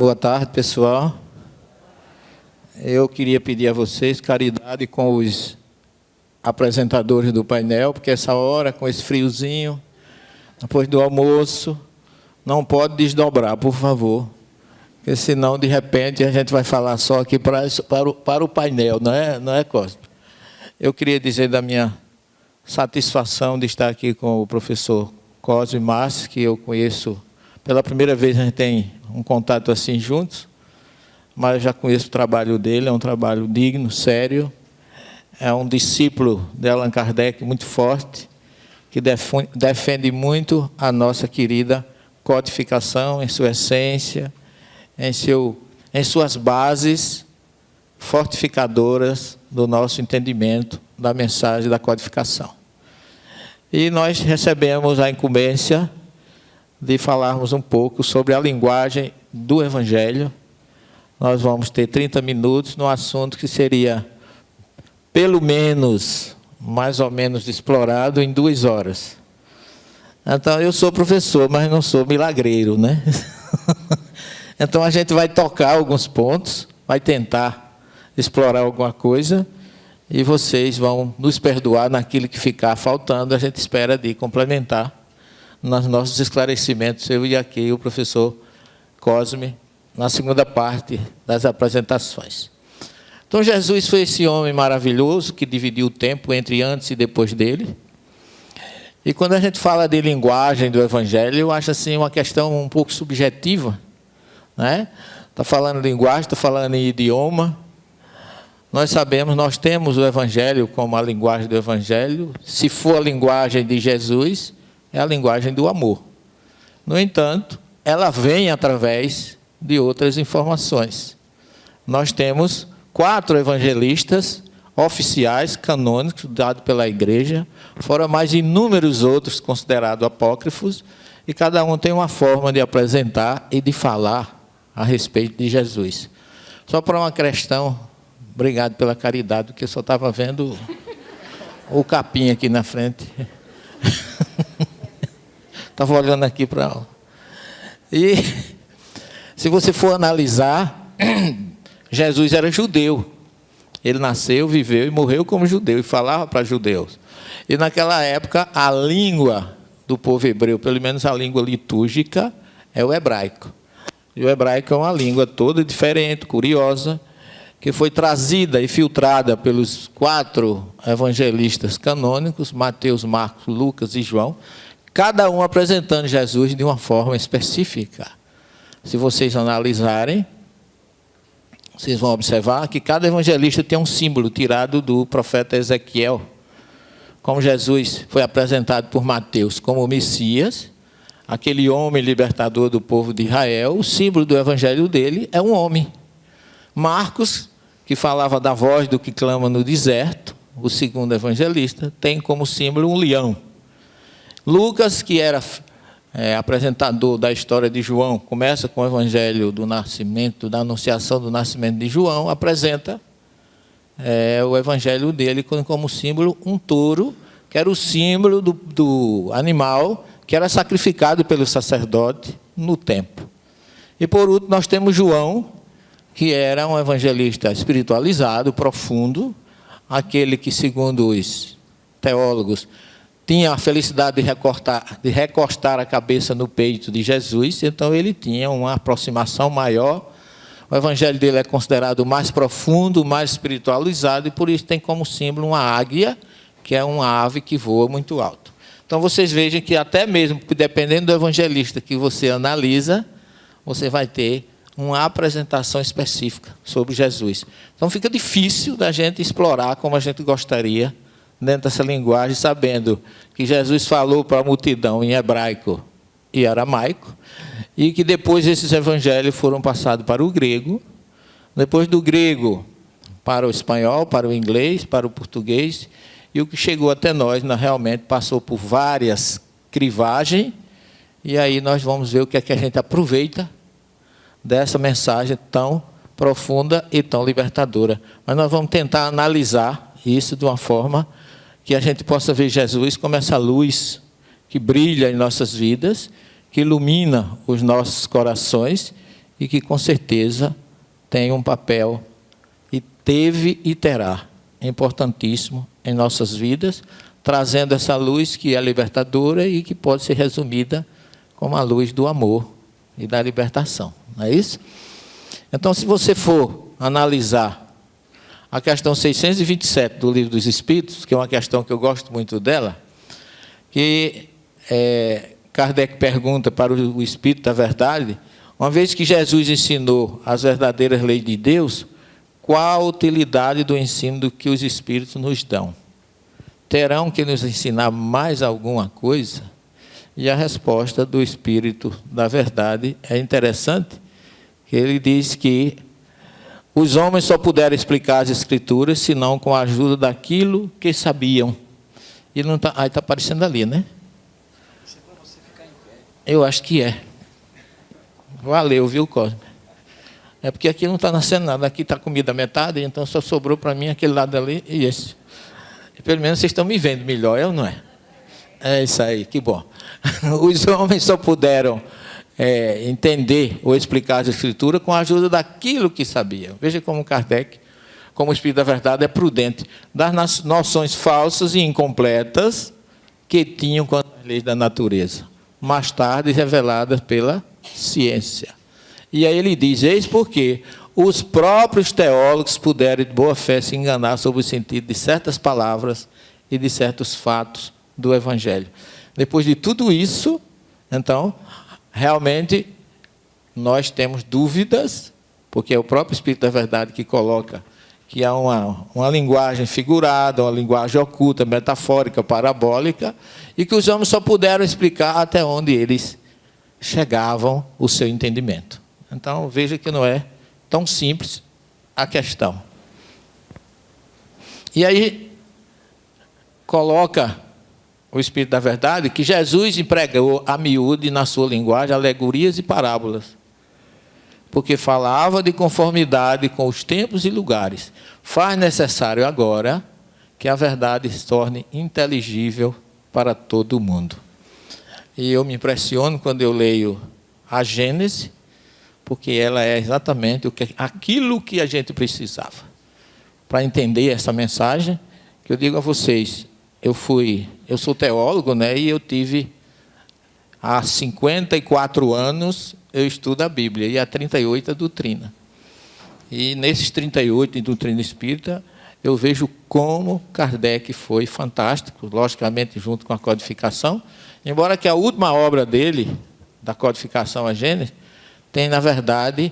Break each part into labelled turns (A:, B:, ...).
A: Boa tarde, pessoal. Eu queria pedir a vocês caridade com os apresentadores do painel, porque essa hora, com esse friozinho, depois do almoço, não pode desdobrar, por favor. Porque senão, de repente, a gente vai falar só aqui para o painel, não é, Cosme? Eu queria dizer da minha satisfação de estar aqui com o professor Cosme Márcio, que eu conheço pela primeira vez, a gente tem um contato assim juntos, mas eu já conheço o trabalho dele, é um trabalho digno, sério, é um discípulo de Allan Kardec muito forte, que defende muito a nossa querida codificação em sua essência, em suas bases fortificadoras do nosso entendimento da mensagem da codificação. E nós recebemos a incumbência de falarmos um pouco sobre a linguagem do Evangelho. Nós vamos ter 30 minutos no assunto que seria, pelo menos, mais ou menos explorado em 2 horas. Então, eu sou professor, mas não sou milagreiro, né? Então, a gente vai tocar alguns pontos, vai tentar explorar alguma coisa, e vocês vão nos perdoar naquilo que ficar faltando. A gente espera de complementar nos nossos esclarecimentos, eu e aqui o professor Cosme, na segunda parte das apresentações. Então, Jesus foi esse homem maravilhoso que dividiu o tempo entre antes e depois dele. E quando a gente fala de linguagem do Evangelho, eu acho assim uma questão um pouco subjetiva, né? Está falando linguagem, está falando em idioma. Nós sabemos, nós temos o Evangelho como a linguagem do Evangelho. Se for a linguagem de Jesus, é a linguagem do amor. No entanto, ela vem através de outras informações. Nós temos 4 evangelistas oficiais, canônicos, dados pela Igreja, fora mais inúmeros outros considerados apócrifos, e cada um tem uma forma de apresentar e de falar a respeito de Jesus. Só para uma questão, obrigado pela caridade, porque eu só estava vendo o capim aqui na frente. Estava olhando aqui para... E se você for analisar, Jesus era judeu. Ele nasceu, viveu e morreu como judeu e falava para judeus. E naquela época, a língua do povo hebreu, pelo menos a língua litúrgica, é o hebraico. E o hebraico é uma língua toda diferente, curiosa, que foi trazida e filtrada pelos 4 evangelistas canônicos, Mateus, Marcos, Lucas e João, cada um apresentando Jesus de uma forma específica. Se vocês analisarem, vocês vão observar que cada evangelista tem um símbolo tirado do profeta Ezequiel. Como Jesus foi apresentado por Mateus como o Messias, aquele homem libertador do povo de Israel, o símbolo do evangelho dele é um homem. Marcos, que falava da voz do que clama no deserto, o segundo evangelista, tem como símbolo um leão. Lucas, que era apresentador da história de João, começa com o evangelho do nascimento, da anunciação do nascimento de João, apresenta o evangelho dele como símbolo um touro, que era o símbolo do animal que era sacrificado pelo sacerdote no templo. E por último nós temos João, que era um evangelista espiritualizado, profundo, aquele que, segundo os teólogos, tinha a felicidade de recostar a cabeça no peito de Jesus, então ele tinha uma aproximação maior. O evangelho dele é considerado mais profundo, mais espiritualizado, e por isso tem como símbolo uma águia, que é uma ave que voa muito alto. Então vocês vejam que até mesmo, dependendo do evangelista que você analisa, você vai ter uma apresentação específica sobre Jesus. Então fica difícil da gente explorar como a gente gostaria, dentro dessa linguagem, sabendo que Jesus falou para a multidão em hebraico e aramaico, e que depois esses evangelhos foram passados para o grego, depois do grego para o espanhol, para o inglês, para o português, e o que chegou até nós realmente passou por várias crivagens, e aí nós vamos ver o que é que a gente aproveita dessa mensagem tão profunda e tão libertadora. Mas nós vamos tentar analisar isso de uma forma que a gente possa ver Jesus como essa luz que brilha em nossas vidas, que ilumina os nossos corações e que com certeza tem um papel, e teve e terá, importantíssimo em nossas vidas, trazendo essa luz que é libertadora e que pode ser resumida como a luz do amor e da libertação. Não é isso? Então, se você for analisar a questão 627 do Livro dos Espíritos, que é uma questão que eu gosto muito dela, que Kardec pergunta para o Espírito da Verdade, uma vez que Jesus ensinou as verdadeiras leis de Deus, qual a utilidade do ensino que os Espíritos nos dão? Terão que nos ensinar mais alguma coisa? E a resposta do Espírito da Verdade é interessante, que ele diz que os homens só puderam explicar as Escrituras senão com a ajuda daquilo que sabiam. E não tá, aí está aparecendo ali, né? Isso é para você ficar em pé. Eu acho que é. Valeu, viu, Cosme? É porque aqui não está nascendo nada. Aqui está comida metade, então só sobrou para mim aquele lado ali e esse. E pelo menos vocês estão me vendo melhor, eu não é? É isso aí, que bom. Os homens só puderam entender ou explicar as Escrituras com a ajuda daquilo que sabiam. Veja como Kardec, como o Espírito da Verdade, é prudente das noções falsas e incompletas que tinham quanto às leis da natureza, mais tarde reveladas pela ciência. E aí ele diz, eis porque os próprios teólogos puderam de boa fé se enganar sobre o sentido de certas palavras e de certos fatos do Evangelho. Depois de tudo isso, então, realmente, nós temos dúvidas, porque é o próprio Espírito da Verdade que coloca que há uma linguagem figurada, uma linguagem oculta, metafórica, parabólica, e que os homens só puderam explicar até onde eles chegavam o seu entendimento. Então, veja que não é tão simples a questão. E aí, coloca o Espírito da Verdade que Jesus empregou a miúde na sua linguagem alegorias e parábolas, porque falava de conformidade com os tempos e lugares. Faz necessário agora que a verdade se torne inteligível para todo mundo. E eu me impressiono quando eu leio a Gênesis, porque ela é exatamente aquilo que a gente precisava. Para entender essa mensagem, que eu digo a vocês, eu sou teólogo, né, e eu tive, há 54 anos, eu estudo a Bíblia, e há 38 a doutrina. E nesses 38 em doutrina espírita, eu vejo como Kardec foi fantástico, logicamente junto com a codificação, embora que a última obra dele, da codificação a Gênesis, tem, na verdade,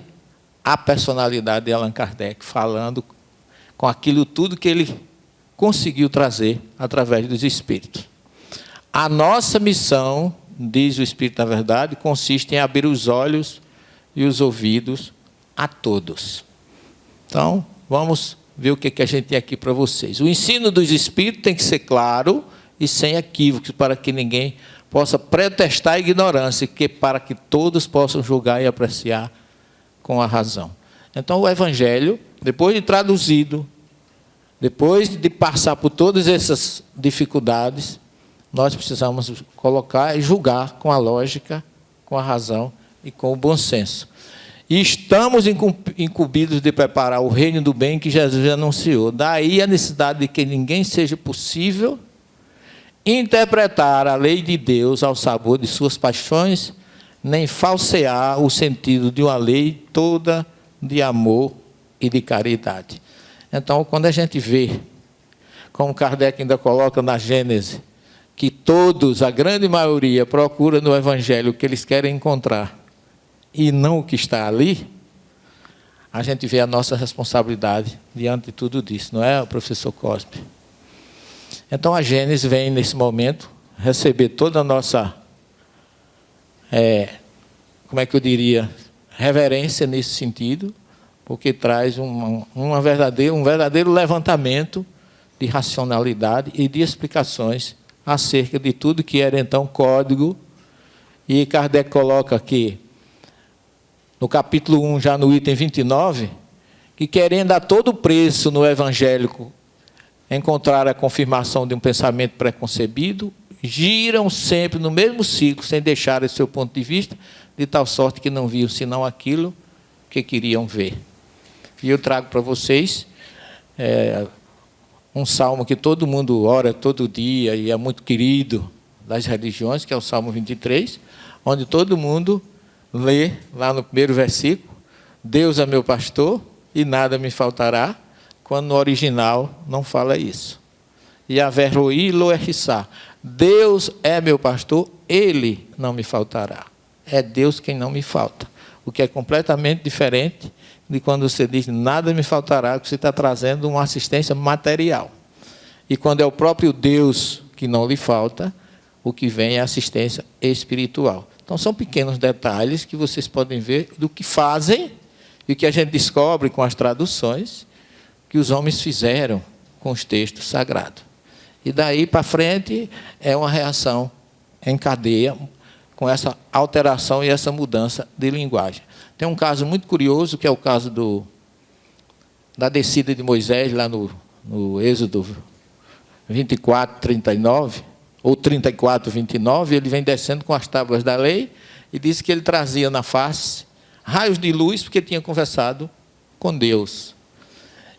A: a personalidade de Allan Kardec, falando com aquilo tudo que ele conseguiu trazer através dos Espíritos. A nossa missão, diz o Espírito da Verdade, consiste em abrir os olhos e os ouvidos a todos. Então, vamos ver o que a gente tem aqui para vocês. O ensino dos Espíritos tem que ser claro e sem equívocos, para que ninguém possa pretextar a ignorância, para que todos possam julgar e apreciar com a razão. Então, o Evangelho, depois de traduzido, depois de passar por todas essas dificuldades, nós precisamos colocar e julgar com a lógica, com a razão e com o bom senso. E estamos incumbidos de preparar o reino do bem que Jesus anunciou. Daí a necessidade de que ninguém seja possível interpretar a lei de Deus ao sabor de suas paixões, nem falsear o sentido de uma lei toda de amor e de caridade. Então, quando a gente vê, como Kardec ainda coloca na Gênese, que todos, a grande maioria, procura no Evangelho o que eles querem encontrar e não o que está ali, a gente vê a nossa responsabilidade diante de tudo disso, não é, professor Cosme? Então, a Gênesis vem, nesse momento, receber toda a nossa, reverência nesse sentido, porque traz um verdadeiro levantamento de racionalidade e de explicações acerca de tudo que era, então, código. E Kardec coloca aqui, no capítulo 1, já no item 29, que querendo a todo preço no evangélico encontrar a confirmação de um pensamento preconcebido, giram sempre no mesmo ciclo, sem deixar o seu ponto de vista, de tal sorte que não viam senão aquilo que queriam ver. E eu trago para vocês um salmo que todo mundo ora todo dia e é muito querido das religiões, que é o Salmo 23, onde todo mundo lê, lá no primeiro versículo, Deus é meu pastor e nada me faltará, quando no original não fala isso. Yahvé roí lo errissá. Deus é meu pastor, Ele não me faltará. É Deus quem não me falta. O que é completamente diferente de quando você diz nada me faltará, que você está trazendo uma assistência material. E quando é o próprio Deus que não lhe falta, o que vem é assistência espiritual. Então são pequenos detalhes que vocês podem ver do que fazem e que a gente descobre com as traduções que os homens fizeram com os textos sagrados. E daí para frente é uma reação em cadeia com essa alteração e essa mudança de linguagem. Tem um caso muito curioso, que é o caso da descida de Moisés, lá no Êxodo 24, 39, ou 34, 29, ele vem descendo com as tábuas da lei e diz que ele trazia na face raios de luz, porque tinha conversado com Deus.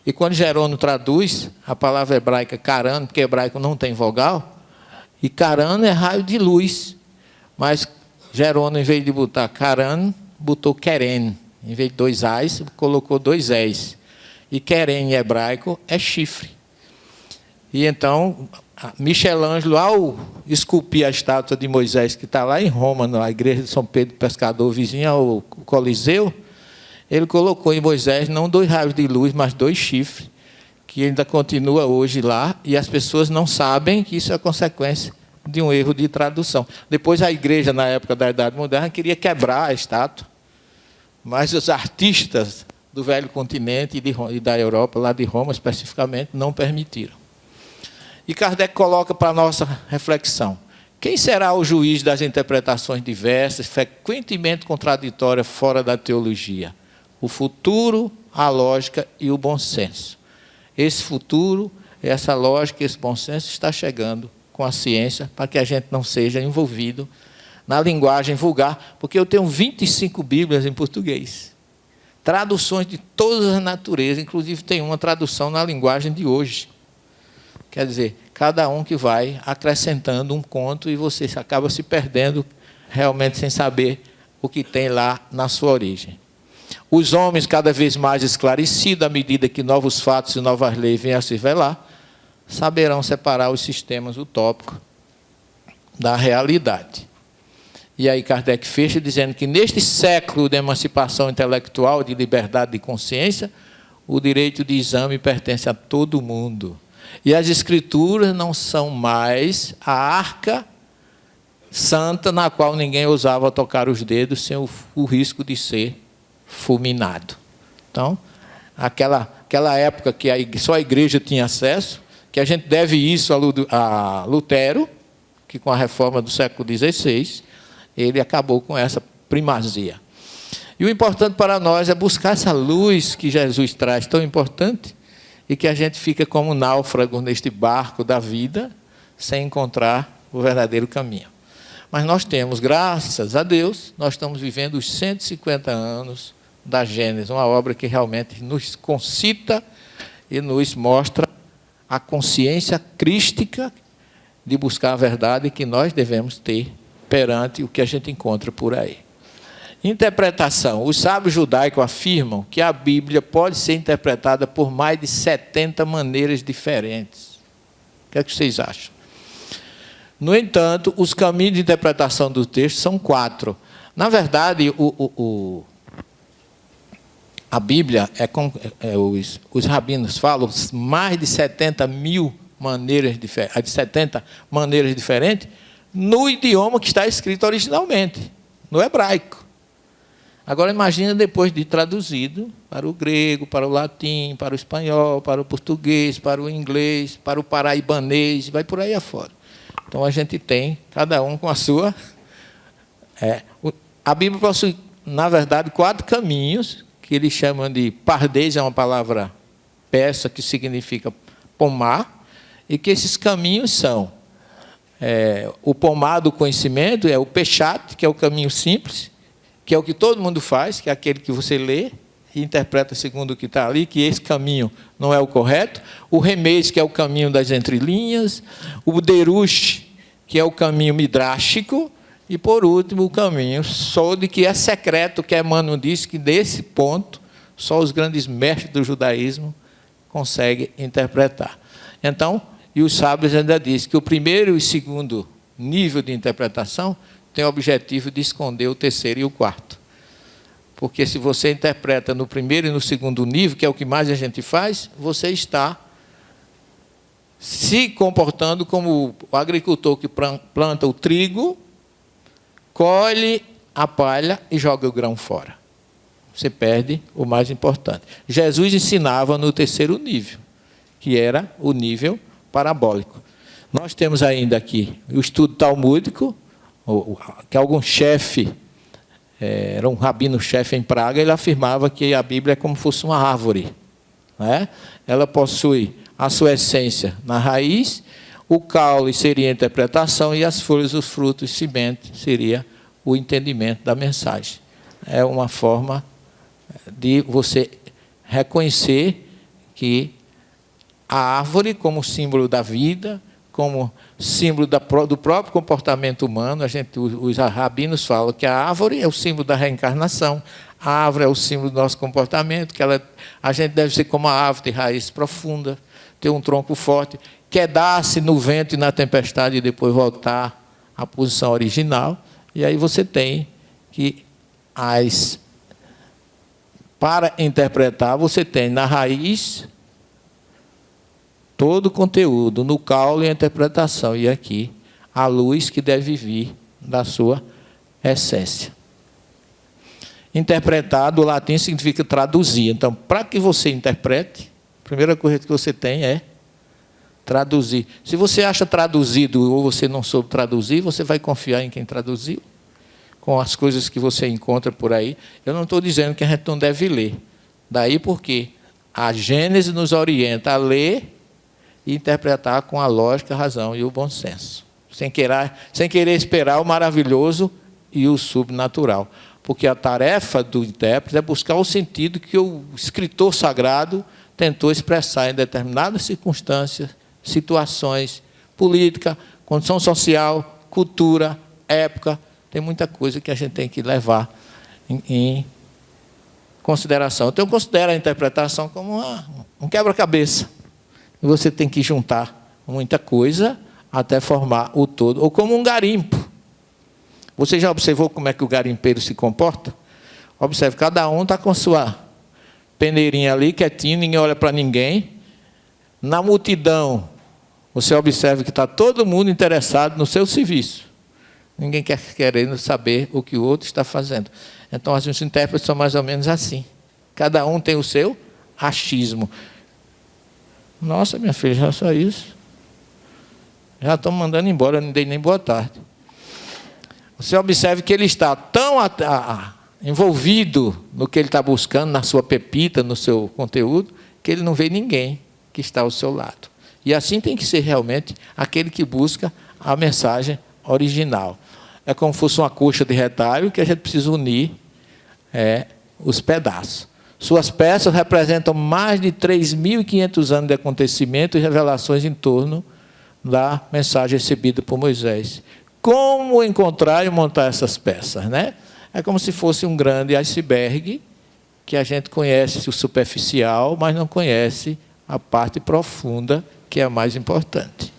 A: E quando Jerônimo traduz a palavra hebraica Karan, porque hebraico não tem vogal, e Karan é raio de luz, mas Jerônimo, em vez de botar Karan, botou Keren. Em vez de 2 A's, colocou 2 E's. E Keren em hebraico é chifre. E então, Michelangelo, ao esculpir a estátua de Moisés, que está lá em Roma, na igreja de São Pedro Pescador, vizinha ao Coliseu, ele colocou em Moisés não 2 raios de luz, mas 2 chifres, que ainda continua hoje lá, e as pessoas não sabem que isso é consequência de um erro de tradução. Depois a igreja, na época da Idade Moderna, queria quebrar a estátua, mas os artistas do velho continente e da Europa, lá de Roma especificamente, não permitiram. E Kardec coloca para a nossa reflexão: quem será o juiz das interpretações diversas, frequentemente contraditórias, fora da teologia? O futuro, a lógica e o bom senso. Esse futuro, essa lógica, esse bom senso está chegando com a ciência, para que a gente não seja envolvido na linguagem vulgar, porque eu tenho 25 Bíblias em português. Traduções de todas as naturezas, inclusive tem uma tradução na linguagem de hoje. Quer dizer, cada um que vai acrescentando um conto e você acaba se perdendo realmente sem saber o que tem lá na sua origem. Os homens, cada vez mais esclarecidos, à medida que novos fatos e novas leis venham a se revelar, saberão separar os sistemas utópicos da realidade. E aí Kardec fecha dizendo que neste século de emancipação intelectual, de liberdade de consciência, o direito de exame pertence a todo mundo. E as escrituras não são mais a arca santa na qual ninguém ousava tocar os dedos sem o risco de ser fulminado. Então, aquela época que só a igreja tinha acesso, que a gente deve isso a Lutero, que com a reforma do século XVI, ele acabou com essa primazia. E o importante para nós é buscar essa luz que Jesus traz, tão importante, e que a gente fica como náufrago neste barco da vida, sem encontrar o verdadeiro caminho. Mas nós temos, graças a Deus, nós estamos vivendo os 150 anos da Gênesis, uma obra que realmente nos concita e nos mostra a consciência crística de buscar a verdade que nós devemos ter perante o que a gente encontra por aí. Interpretação. Os sábios judaicos afirmam que a Bíblia pode ser interpretada por mais de 70 maneiras diferentes. O que é que vocês acham? No entanto, os caminhos de interpretação do texto são 4. Na verdade, a Bíblia, os rabinos falam, mais de 70 mil maneiras diferentes, 70 maneiras diferentes, no idioma que está escrito originalmente, no hebraico. Agora imagina depois de traduzido para o grego, para o latim, para o espanhol, para o português, para o inglês, para o paraibanês, vai por aí afora. Então a gente tem, cada um com a sua... a Bíblia possui, na verdade, 4 caminhos, que eles chamam de pardês, é uma palavra persa que significa pomar, e que esses caminhos são o pomar do conhecimento, é o pechat, que é o caminho simples, que é o que todo mundo faz, que é aquele que você lê e interpreta segundo o que está ali, que esse caminho não é o correto. O Remes, que é o caminho das entrelinhas. O Derush, que é o caminho midrástico. E, por último, o caminho Sode, que é secreto, que Emmanuel disse que, nesse ponto, só os grandes mestres do judaísmo conseguem interpretar. Então, e os sábios ainda dizem que o primeiro e o segundo nível de interpretação tem o objetivo de esconder o terceiro e o quarto. Porque se você interpreta no primeiro e no segundo nível, que é o que mais a gente faz, você está se comportando como o agricultor que planta o trigo, colhe a palha e joga o grão fora. Você perde o mais importante. Jesus ensinava no terceiro nível, que era o nível parabólico. Nós temos ainda aqui o estudo talmúdico, que algum chefe, era um rabino-chefe em Praga, ele afirmava que a Bíblia é como se fosse uma árvore, né? Ela possui a sua essência na raiz, o caule seria a interpretação e as folhas, os frutos, semente, seria o entendimento da mensagem. É uma forma de você reconhecer que a árvore, como símbolo da vida, como símbolo do próprio comportamento humano, os rabinos falam que a árvore é o símbolo da reencarnação, a árvore é o símbolo do nosso comportamento, que a gente deve ser como a árvore de raiz profunda, ter um tronco forte, quedar-se no vento e na tempestade e depois voltar à posição original. E aí você tem que, para interpretar, você tem na raiz todo o conteúdo, no caule a interpretação, e aqui a luz que deve vir da sua essência. Interpretar, do latim, significa traduzir. Então, para que você interprete, a primeira coisa que você tem é traduzir. Se você acha traduzido ou você não soube traduzir, você vai confiar em quem traduziu, com as coisas que você encontra por aí. Eu não estou dizendo que a gente não deve ler. Daí porque a Gênese nos orienta a ler e interpretar com a lógica, a razão e o bom senso. Sem querer esperar o maravilhoso e o subnatural. Porque a tarefa do intérprete é buscar o sentido que o escritor sagrado tentou expressar em determinadas circunstâncias, situações, política, condição social, cultura, época. Tem muita coisa que a gente tem que levar em consideração. Então, eu considero a interpretação como um quebra-cabeça. E você tem que juntar muita coisa até formar o todo. Ou como um garimpo. Você já observou como é que o garimpeiro se comporta? Observe, cada um está com sua peneirinha ali, quietinho, ninguém olha para ninguém. Na multidão, você observa que está todo mundo interessado no seu serviço. Ninguém querendo saber o que o outro está fazendo. Então, os intérpretes são mais ou menos assim. Cada um tem o seu achismo. Nossa, minha filha, já só isso. Já estão mandando embora, não dei nem boa tarde. Você observe que ele está tão envolvido no que ele está buscando, na sua pepita, no seu conteúdo, que ele não vê ninguém que está ao seu lado. E assim tem que ser realmente aquele que busca a mensagem original. É como se fosse uma coxa de retalho que a gente precisa unir os pedaços. Suas peças representam mais de 3.500 anos de acontecimento e revelações em torno da mensagem recebida por Moisés. Como encontrar e montar essas peças, né? É como se fosse um grande iceberg que a gente conhece o superficial, mas não conhece a parte profunda, que é a mais importante.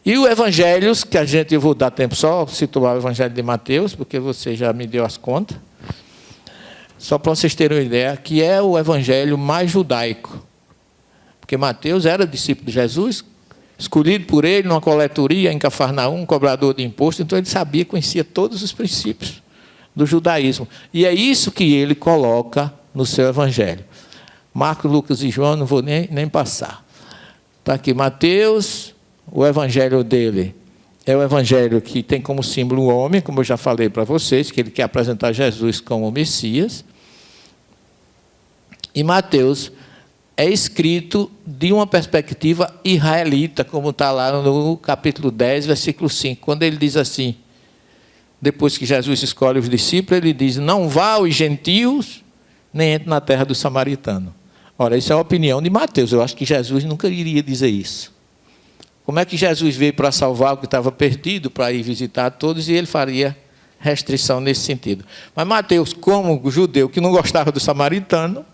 A: E o Evangelhos, que eu vou dar tempo só situar o Evangelho de Mateus, porque você já me deu as contas, só para vocês terem uma ideia, que é o Evangelho mais judaico. Porque Mateus era discípulo de Jesus, escolhido por ele numa coletoria em Cafarnaum, cobrador de imposto, então ele sabia, conhecia todos os princípios do judaísmo. E é isso que ele coloca no seu Evangelho. Marcos, Lucas e João, não vou nem passar. Está aqui Mateus, o Evangelho dele é o Evangelho que tem como símbolo o homem, como eu já falei para vocês, que ele quer apresentar Jesus como o Messias. E Mateus é escrito de uma perspectiva israelita, como está lá no capítulo 10, versículo 5, quando ele diz assim, depois que Jesus escolhe os discípulos, ele diz, não vá aos gentios, nem entre na terra do samaritano. Ora, isso é a opinião de Mateus. Eu acho que Jesus nunca iria dizer isso. Como é que Jesus veio para salvar o que estava perdido, para ir visitar todos, e ele faria restrição nesse sentido? Mas Mateus, como judeu que não gostava do samaritano,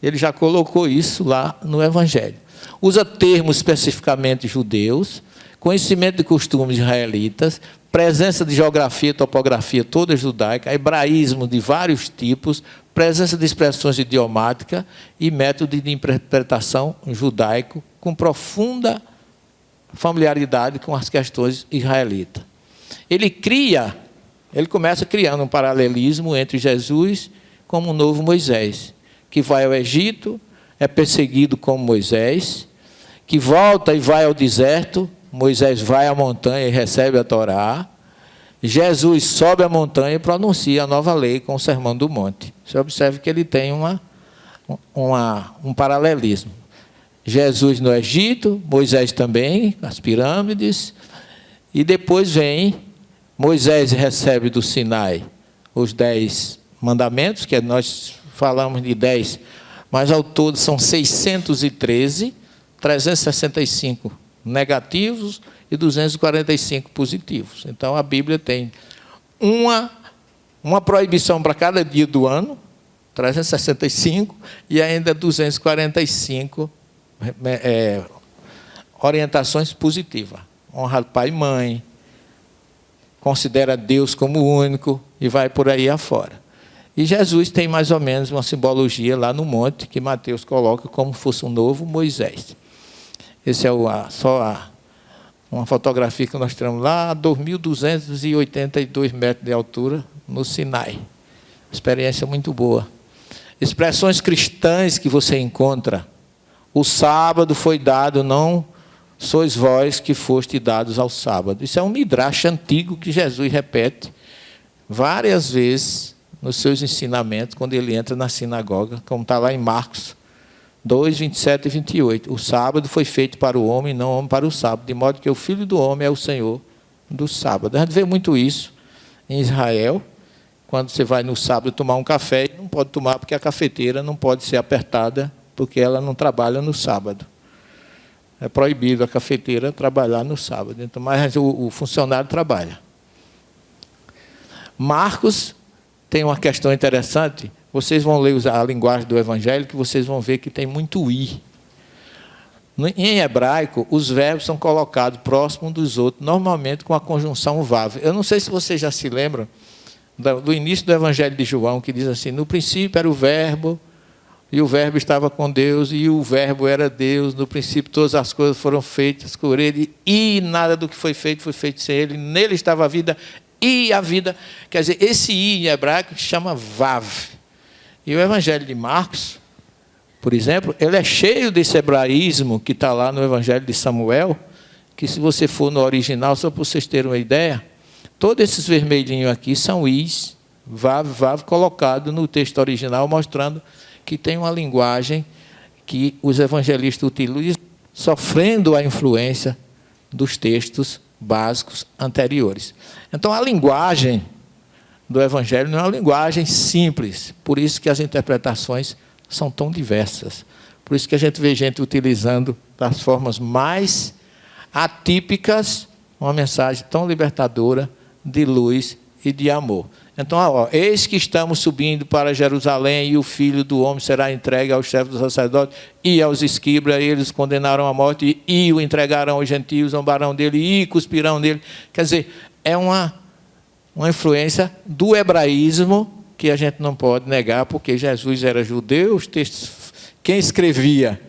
A: ele já colocou isso lá no Evangelho. Usa termos especificamente judeus, conhecimento de costumes israelitas, presença de geografia e topografia toda judaica, hebraísmo de vários tipos, presença de expressões idiomáticas e método de interpretação judaico com profunda familiaridade com as questões israelitas. Ele começa criando um paralelismo entre Jesus como o novo Moisés, que vai ao Egito, é perseguido como Moisés, que volta e vai ao deserto, Moisés vai à montanha e recebe a Torá, Jesus sobe a montanha e pronuncia a nova lei com o Sermão do Monte. Você observa que ele tem um paralelismo. Jesus no Egito, Moisés também, as pirâmides, e depois vem, Moisés recebe do Sinai os 10 mandamentos, que nós falamos de 10, mas ao todo são 613, 365 negativos e 245 positivos. Então, a Bíblia tem uma proibição para cada dia do ano, 365, e ainda 245 orientações positivas. Honra pai e mãe, considera Deus como único, e vai por aí afora. E Jesus tem mais ou menos uma simbologia lá no monte, que Mateus coloca como se fosse um novo Moisés. Esse é uma fotografia que nós temos lá, a 2.282 metros de altura, no Sinai. Experiência muito boa. Expressões cristãs que você encontra. O sábado foi dado, não sois vós que foste dados ao sábado. Isso é um midrash antigo que Jesus repete várias vezes nos seus ensinamentos, quando ele entra na sinagoga, como está lá em Marcos 2, 27 e 28. O sábado foi feito para o homem, não o homem para o sábado, de modo que o Filho do Homem é o Senhor do sábado. A gente vê muito isso em Israel, quando você vai no sábado tomar um café, não pode tomar porque a cafeteira não pode ser apertada, porque ela não trabalha no sábado. É proibido a cafeteira trabalhar no sábado, então, mas o funcionário trabalha. Marcos tem uma questão interessante. Vocês vão ler a linguagem do Evangelho, que vocês vão ver que tem muito i. Em hebraico, os verbos são colocados próximos dos outros, normalmente com a conjunção vav. Eu não sei se vocês já se lembram do início do Evangelho de João, que diz assim: no princípio era o verbo, e o verbo estava com Deus, e o verbo era Deus. No princípio todas as coisas foram feitas por ele, e nada do que foi feito sem ele. Nele estava a vida, e a vida. Quer dizer, esse i em hebraico se chama vav. E o Evangelho de Marcos, por exemplo, ele é cheio desse hebraísmo que está lá no Evangelho de Samuel, que se você for no original, só para vocês terem uma ideia, todos esses vermelhinhos aqui são is, vav, colocado no texto original, mostrando que tem uma linguagem que os evangelistas utilizam, sofrendo a influência dos textos básicos anteriores. Então, a linguagem do Evangelho não é uma linguagem simples, por isso que as interpretações são tão diversas. Por isso que a gente vê gente utilizando das formas mais atípicas uma mensagem tão libertadora de luz e de amor. Então, eis que estamos subindo para Jerusalém, e o Filho do Homem será entregue aos chefes dos sacerdotes e aos escribas, e eles condenarão à morte, e o entregarão aos gentios, zombarão dele, e cuspirão nele. Quer dizer, é uma influência do hebraísmo que a gente não pode negar, porque Jesus era judeu, os textos, quem escrevia,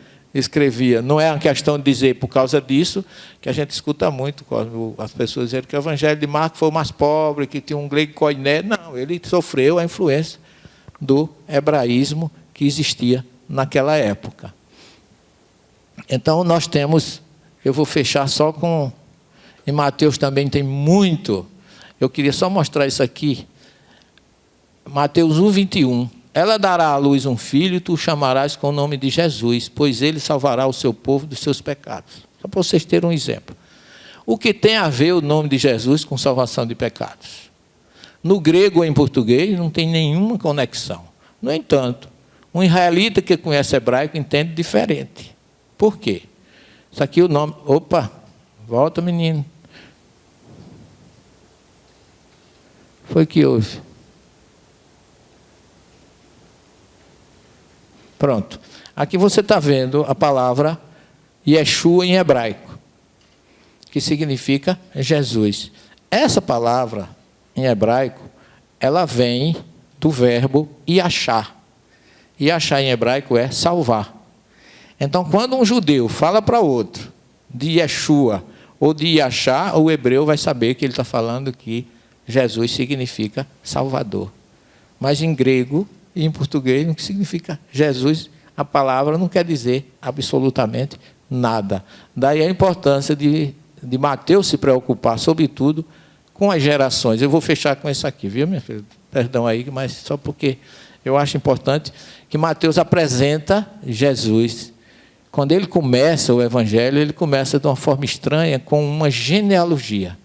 A: não é uma questão de dizer por causa disso, que a gente escuta muito, as pessoas dizendo que o Evangelho de Marcos foi o mais pobre, que tinha um grego koiné. Não, ele sofreu a influência do hebraísmo que existia naquela época. Então, nós temos, eu vou fechar só com, em Mateus também tem muito. Eu queria só mostrar isso aqui. Mateus 1, 21. Ela dará à luz um filho, e tu o chamarás com o nome de Jesus, pois ele salvará o seu povo dos seus pecados. Só para vocês terem um exemplo. O que tem a ver o nome de Jesus com salvação de pecados? No grego ou em português não tem nenhuma conexão. No entanto, Um israelita que conhece hebraico entende diferente. Por quê? Isso aqui é o nome... Opa, volta, menino. Foi que houve. Pronto. Aqui você está vendo a palavra Yeshua em hebraico, que significa Jesus. Essa palavra em hebraico, ela vem do verbo yachá. Yachá em hebraico é salvar. Então, quando um judeu fala para outro de Yeshua ou de Yachá, o hebreu vai saber que ele está falando que Jesus significa Salvador. Mas em grego e em português, o que significa Jesus, a palavra não quer dizer absolutamente nada. Daí a importância de Mateus se preocupar, sobretudo, com as gerações. Eu vou fechar com isso aqui, viu, minha filha? Perdão aí, mas só porque eu acho importante que Mateus apresenta Jesus. Quando ele começa o Evangelho, ele começa de uma forma estranha, com uma genealogia.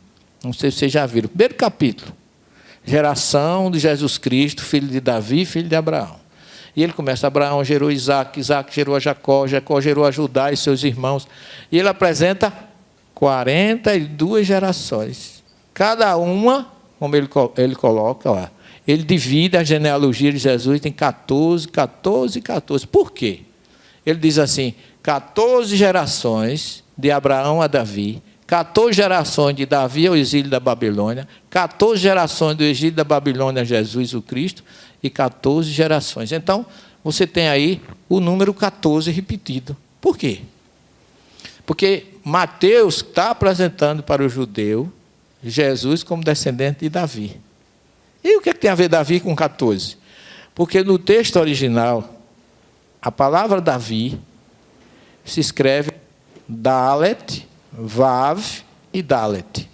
A: Não sei se vocês já viram. Primeiro capítulo. Geração de Jesus Cristo, filho de Davi, filho de Abraão. E ele começa, Abraão gerou Isaac, Isaac gerou a Jacó, Jacó gerou a Judá e seus irmãos. E ele apresenta 42 gerações. Cada uma, como ele coloca, ó, ele divide a genealogia de Jesus em 14, 14 e 14. Por quê? Ele diz assim, 14 gerações de Abraão a Davi, 14 gerações de Davi ao exílio da Babilônia, 14 gerações do exílio da Babilônia a Jesus o Cristo, e 14 gerações. Então, você tem aí o número 14 repetido. Por quê? Porque Mateus está apresentando para o judeu Jesus como descendente de Davi. E o que tem a ver Davi com 14? Porque no texto original, a palavra Davi se escreve Dalet, Vav e Dalet.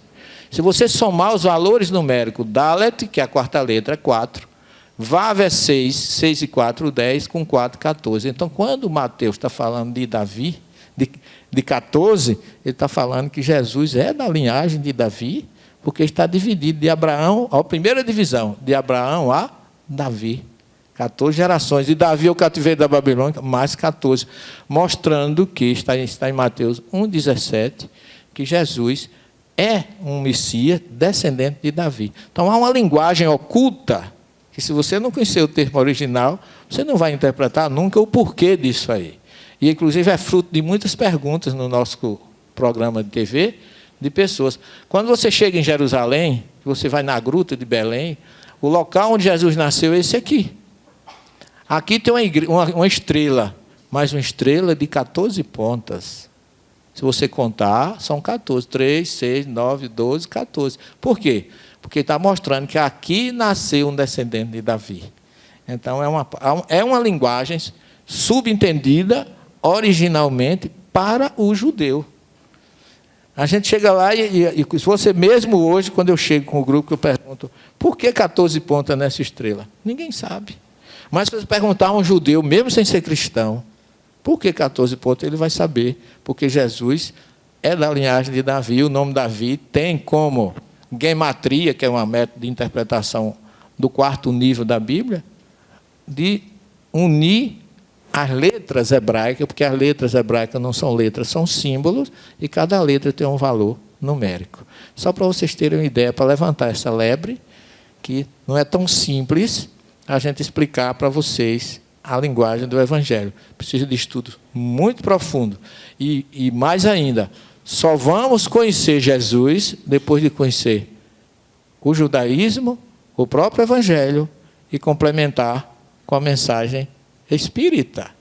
A: Se você somar os valores numéricos, Dalet, que é a quarta letra, é 4. Vav é 6, 6 e 4, 10, com 4, 14. Então, quando Mateus está falando de Davi, de 14, ele está falando que Jesus é da linhagem de Davi, porque está dividido de Abraão, a primeira divisão, de Abraão a Davi. 14 gerações. De Davi ao cativeiro da Babilônia, mais 14. Mostrando que, está em Mateus 1,17, que Jesus é um Messias descendente de Davi. Então, há uma linguagem oculta, que se você não conhecer o termo original, você não vai interpretar nunca o porquê disso aí. E, inclusive, é fruto de muitas perguntas no nosso programa de TV, de pessoas. Quando você chega em Jerusalém, você vai na gruta de Belém, o local onde Jesus nasceu é esse aqui. Aqui tem uma estrela, mas uma estrela de 14 pontas. Se você contar, são 14. 3, 6, 9, 12, 14. Por quê? Porque está mostrando que aqui nasceu um descendente de Davi. Então, é uma linguagem subentendida originalmente para o judeu. A gente chega lá e se você mesmo hoje, quando eu chego com o grupo, eu pergunto, por que 14 pontas nessa estrela? Ninguém sabe. Mas se você perguntar a um judeu, mesmo sem ser cristão, por que 14 pontos? Ele vai saber, porque Jesus é da linhagem de Davi. O nome Davi tem como gematria, que é uma método de interpretação do 4º nível da Bíblia, de unir as letras hebraicas, porque as letras hebraicas não são letras, são símbolos, e cada letra tem um valor numérico. Só para vocês terem uma ideia, para levantar essa lebre, que não é tão simples a gente explicar para vocês a linguagem do Evangelho. Precisa de estudo muito profundo. E mais ainda, só vamos conhecer Jesus depois de conhecer o judaísmo, o próprio Evangelho, e complementar com a mensagem espírita,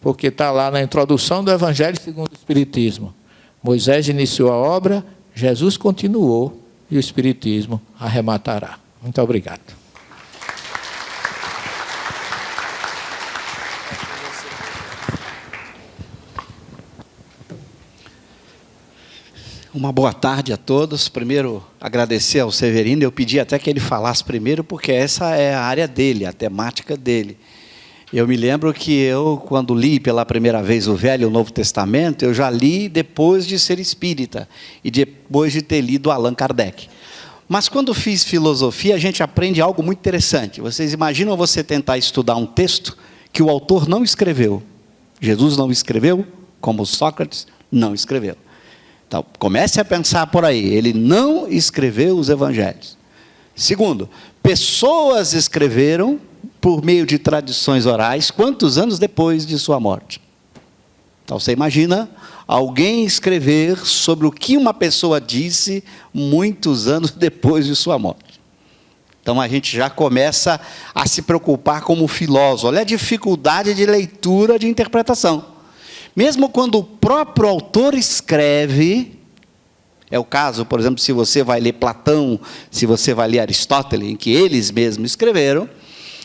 A: porque está lá na introdução do Evangelho segundo o Espiritismo. Moisés iniciou a obra, Jesus continuou e o Espiritismo arrematará. Muito obrigado.
B: Uma boa tarde a todos. Primeiro, agradecer ao Severino. Eu pedi até que ele falasse primeiro, porque essa é a área dele, a temática dele. Eu me lembro que eu, quando li pela primeira vez o Velho e o Novo Testamento, eu já li depois de ser espírita e depois de ter lido Allan Kardec. Mas quando fiz filosofia, a gente aprende algo muito interessante. Vocês imaginam você tentar estudar um texto que o autor não escreveu. Jesus não escreveu, como Sócrates não escreveu. Então, comece a pensar por aí. Ele não escreveu os evangelhos. Segundo, pessoas escreveram por meio de tradições orais, quantos anos depois de sua morte? Então, você imagina alguém escrever sobre o que uma pessoa disse muitos anos depois de sua morte. Então, a gente já começa a se preocupar como filósofo. Olha a dificuldade de leitura, de interpretação. Mesmo quando o próprio autor escreve, é o caso, por exemplo, se você vai ler Platão, se você vai ler Aristóteles, em que eles mesmos escreveram,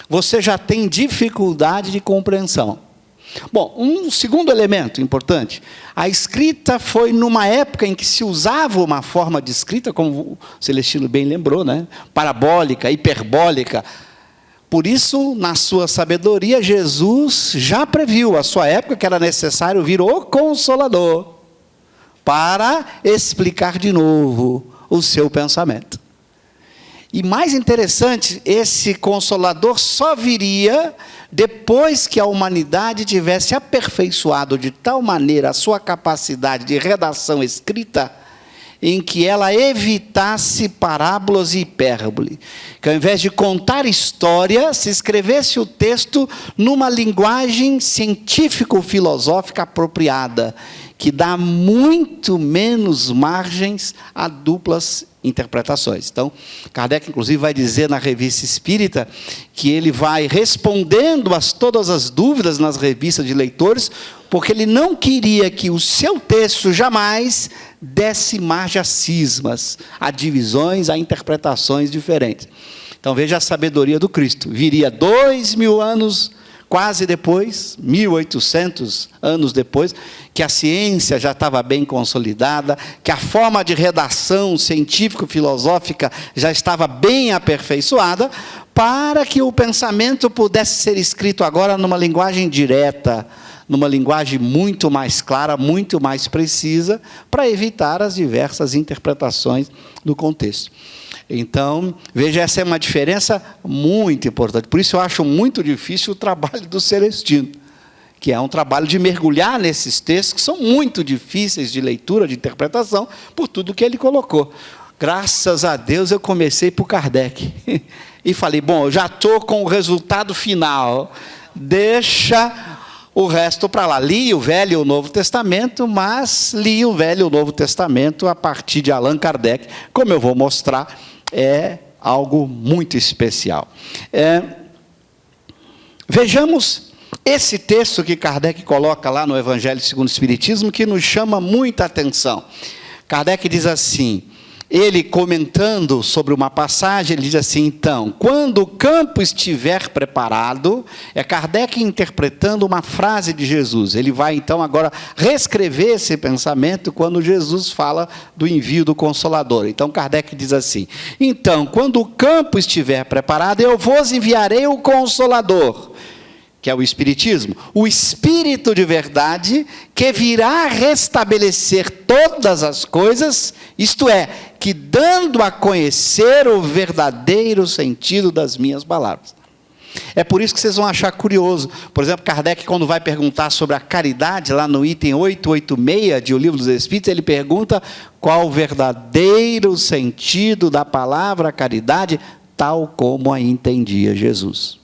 B: você já tem dificuldade de compreensão. Bom, um segundo elemento importante, a escrita foi numa época em que se usava uma forma de escrita, como o Celestino bem lembrou, né? Parabólica, hiperbólica. Por isso, na sua sabedoria, Jesus já previu a sua época que era necessário vir o Consolador para explicar de novo o seu pensamento. E mais interessante, esse Consolador só viria depois que a humanidade tivesse aperfeiçoado de tal maneira a sua capacidade de redação escrita, em que ela evitasse parábolas e hipérbole. Que ao invés de contar história, se escrevesse o texto numa linguagem científico-filosófica apropriada, que dá muito menos margens a duplas interpretações. Então, Kardec, inclusive, vai dizer na Revista Espírita que ele vai respondendo a todas as dúvidas nas revistas de leitores, porque ele não queria que o seu texto jamais desse margem a cismas, a divisões, a interpretações diferentes. Então, veja a sabedoria do Cristo. Viria 2000 anos quase depois, 1800 anos depois, que a ciência já estava bem consolidada, que a forma de redação científico-filosófica já estava bem aperfeiçoada, para que o pensamento pudesse ser escrito agora numa linguagem direta, numa linguagem muito mais clara, muito mais precisa, para evitar as diversas interpretações do contexto. Então, veja, essa é uma diferença muito importante. Por isso eu acho muito difícil o trabalho do Celestino, que é um trabalho de mergulhar nesses textos, que são muito difíceis de leitura, de interpretação, por tudo que ele colocou. Graças a Deus eu comecei por Kardec. E falei, bom, eu já estou com o resultado final, deixa o resto para lá. Li o Velho e o Novo Testamento, mas li o Velho e o Novo Testamento a partir de Allan Kardec, como eu vou mostrar, é algo muito especial. Vejamos esse texto que Kardec coloca lá no Evangelho segundo o Espiritismo, que nos chama muita atenção. Kardec diz assim, ele comentando sobre uma passagem, ele diz assim, então, quando o campo estiver preparado, é Kardec interpretando uma frase de Jesus. Ele vai, então, agora reescrever esse pensamento quando Jesus fala do envio do Consolador. Então, Kardec diz assim, então, quando o campo estiver preparado, eu vos enviarei o Consolador, que é o Espiritismo, o Espírito de verdade, que virá restabelecer todas as coisas, isto é, que dando a conhecer o verdadeiro sentido das minhas palavras. É por isso que vocês vão achar curioso. Por exemplo, Kardec, quando vai perguntar sobre a caridade, lá no item 886 de O Livro dos Espíritos, ele pergunta qual o verdadeiro sentido da palavra caridade, tal como a entendia Jesus.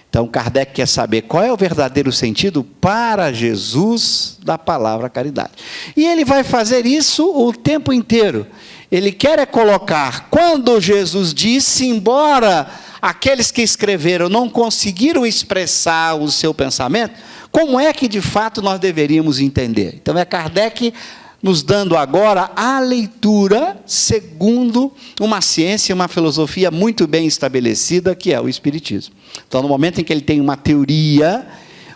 B: Então, Kardec quer saber qual é o verdadeiro sentido para Jesus da palavra caridade. E ele vai fazer isso o tempo inteiro. Ele quer colocar, quando Jesus disse, embora aqueles que escreveram não conseguiram expressar o seu pensamento, como é que de fato nós deveríamos entender? Então, é Kardec nos dando agora a leitura segundo uma ciência, uma filosofia muito bem estabelecida, que é o Espiritismo. Então, no momento em que ele tem uma teoria,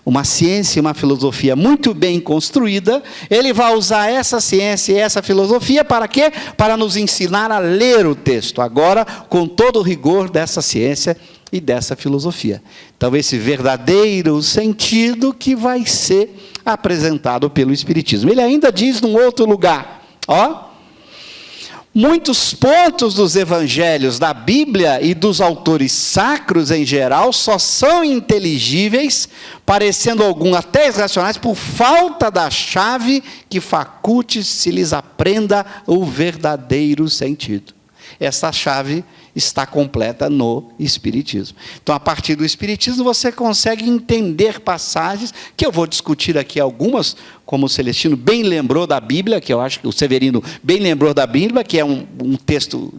B: uma ciência e uma filosofia muito bem construída, ele vai usar essa ciência e essa filosofia para quê? Para nos ensinar a ler o texto, agora com todo o rigor dessa ciência e dessa filosofia. Então, esse verdadeiro sentido que vai ser apresentado pelo Espiritismo. Ele ainda diz num outro lugar, ó, Muitos pontos dos evangelhos da Bíblia e dos autores sacros em geral só são inteligíveis, parecendo alguns até irracionais, por falta da chave que faculte se lhes aprenda o verdadeiro sentido. Essa chave está completa no Espiritismo. Então, a partir do Espiritismo, você consegue entender passagens, que eu vou discutir aqui algumas, como o Celestino bem lembrou da Bíblia, que eu acho que o Severino bem lembrou da Bíblia, que é um texto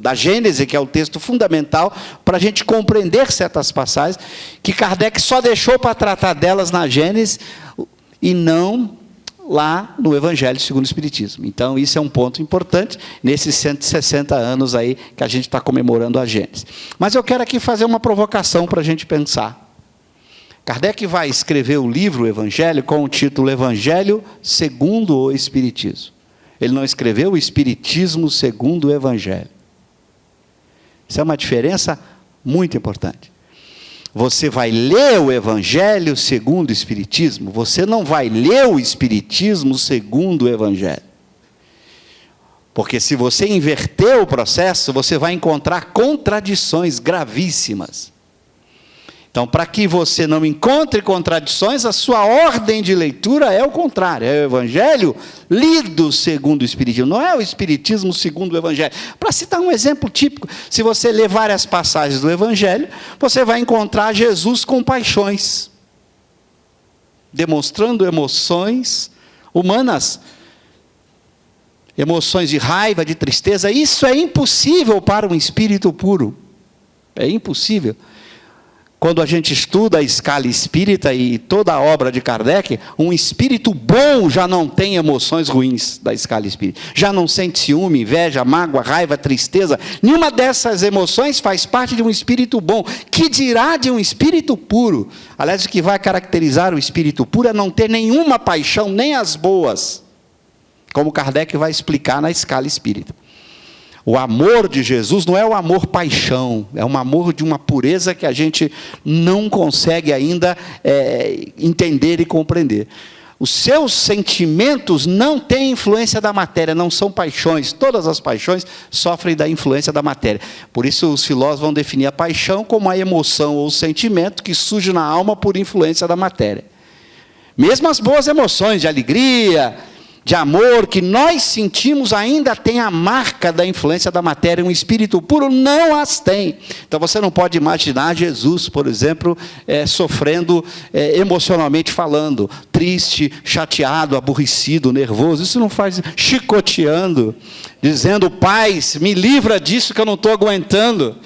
B: da Gênese, que é o texto fundamental para a gente compreender certas passagens, que Kardec só deixou para tratar delas na Gênese, e não lá no Evangelho segundo o Espiritismo. Então, isso é um ponto importante nesses 160 anos aí que a gente está comemorando a Gênese. Mas eu quero aqui fazer uma provocação para a gente pensar. Kardec vai escrever o livro o Evangelho com o título Evangelho segundo o Espiritismo. Ele não escreveu o Espiritismo segundo o Evangelho. Isso é uma diferença muito importante. Você vai ler o Evangelho segundo o Espiritismo, você não vai ler o Espiritismo segundo o Evangelho. Porque se você inverter o processo, você vai encontrar contradições gravíssimas. Então, para que você não encontre contradições, a sua ordem de leitura é o contrário. É o Evangelho lido segundo o Espiritismo, não é o Espiritismo segundo o Evangelho. Para citar um exemplo típico, se você ler várias passagens do Evangelho, você vai encontrar Jesus com paixões, demonstrando emoções humanas, emoções de raiva, de tristeza. Isso é impossível para um espírito puro. É impossível. Quando a gente estuda a escala espírita e toda a obra de Kardec, um espírito bom já não tem emoções ruins da escala espírita. Já não sente ciúme, inveja, mágoa, raiva, tristeza. Nenhuma dessas emoções faz parte de um espírito bom. Que dirá de um espírito puro? Aliás, o que vai caracterizar o espírito puro é não ter nenhuma paixão, nem as boas. Como Kardec vai explicar na escala espírita. O amor de Jesus não é o amor paixão, é um amor de uma pureza que a gente não consegue ainda entender e compreender. Os seus sentimentos não têm influência da matéria, não são paixões. Todas as paixões sofrem da influência da matéria. Por isso os filósofos vão definir a paixão como a emoção ou sentimento que surge na alma por influência da matéria. Mesmo as boas emoções de alegria, de amor, que nós sentimos, ainda tem a marca da influência da matéria. Um espírito puro não as tem. Então você não pode imaginar Jesus, por exemplo, sofrendo emocionalmente falando, triste, chateado, aborrecido, nervoso. Isso não faz, chicoteando, dizendo: Pai, me livra disso que eu não estou aguentando.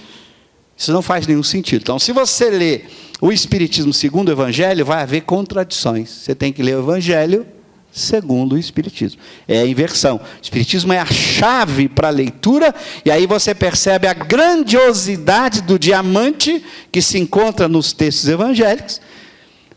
B: Isso não faz nenhum sentido. Então, se você lê o Espiritismo segundo o Evangelho, vai haver contradições. Você tem que ler o Evangelho segundo o Espiritismo. É a inversão. O Espiritismo é a chave para a leitura, e aí você percebe a grandiosidade do diamante que se encontra nos textos evangélicos,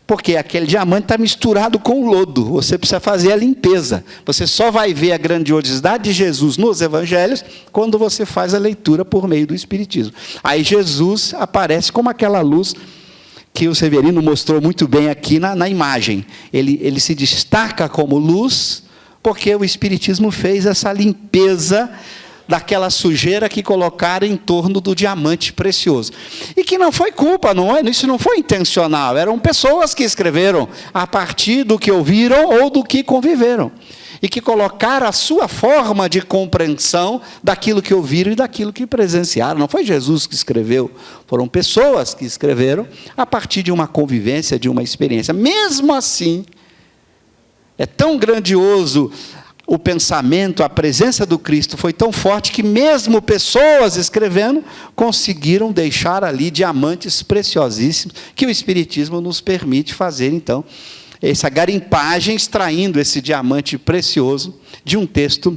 B: porque aquele diamante está misturado com lodo. Você precisa fazer a limpeza. Você só vai ver a grandiosidade de Jesus nos evangelhos quando você faz a leitura por meio do Espiritismo. Aí Jesus aparece como aquela luz que o Severino mostrou muito bem aqui na imagem. Ele se destaca como luz, porque o Espiritismo fez essa limpeza daquela sujeira que colocaram em torno do diamante precioso. E que não foi culpa, isso não foi intencional, eram pessoas que escreveram a partir do que ouviram ou do que conviveram. E que colocaram a sua forma de compreensão daquilo que ouviram e daquilo que presenciaram. Não foi Jesus que escreveu, foram pessoas que escreveram a partir de uma convivência, de uma experiência. Mesmo assim, é tão grandioso o pensamento, a presença do Cristo foi tão forte que mesmo pessoas escrevendo conseguiram deixar ali diamantes preciosíssimos que o Espiritismo nos permite fazer, então, essa garimpagem, extraindo esse diamante precioso de um texto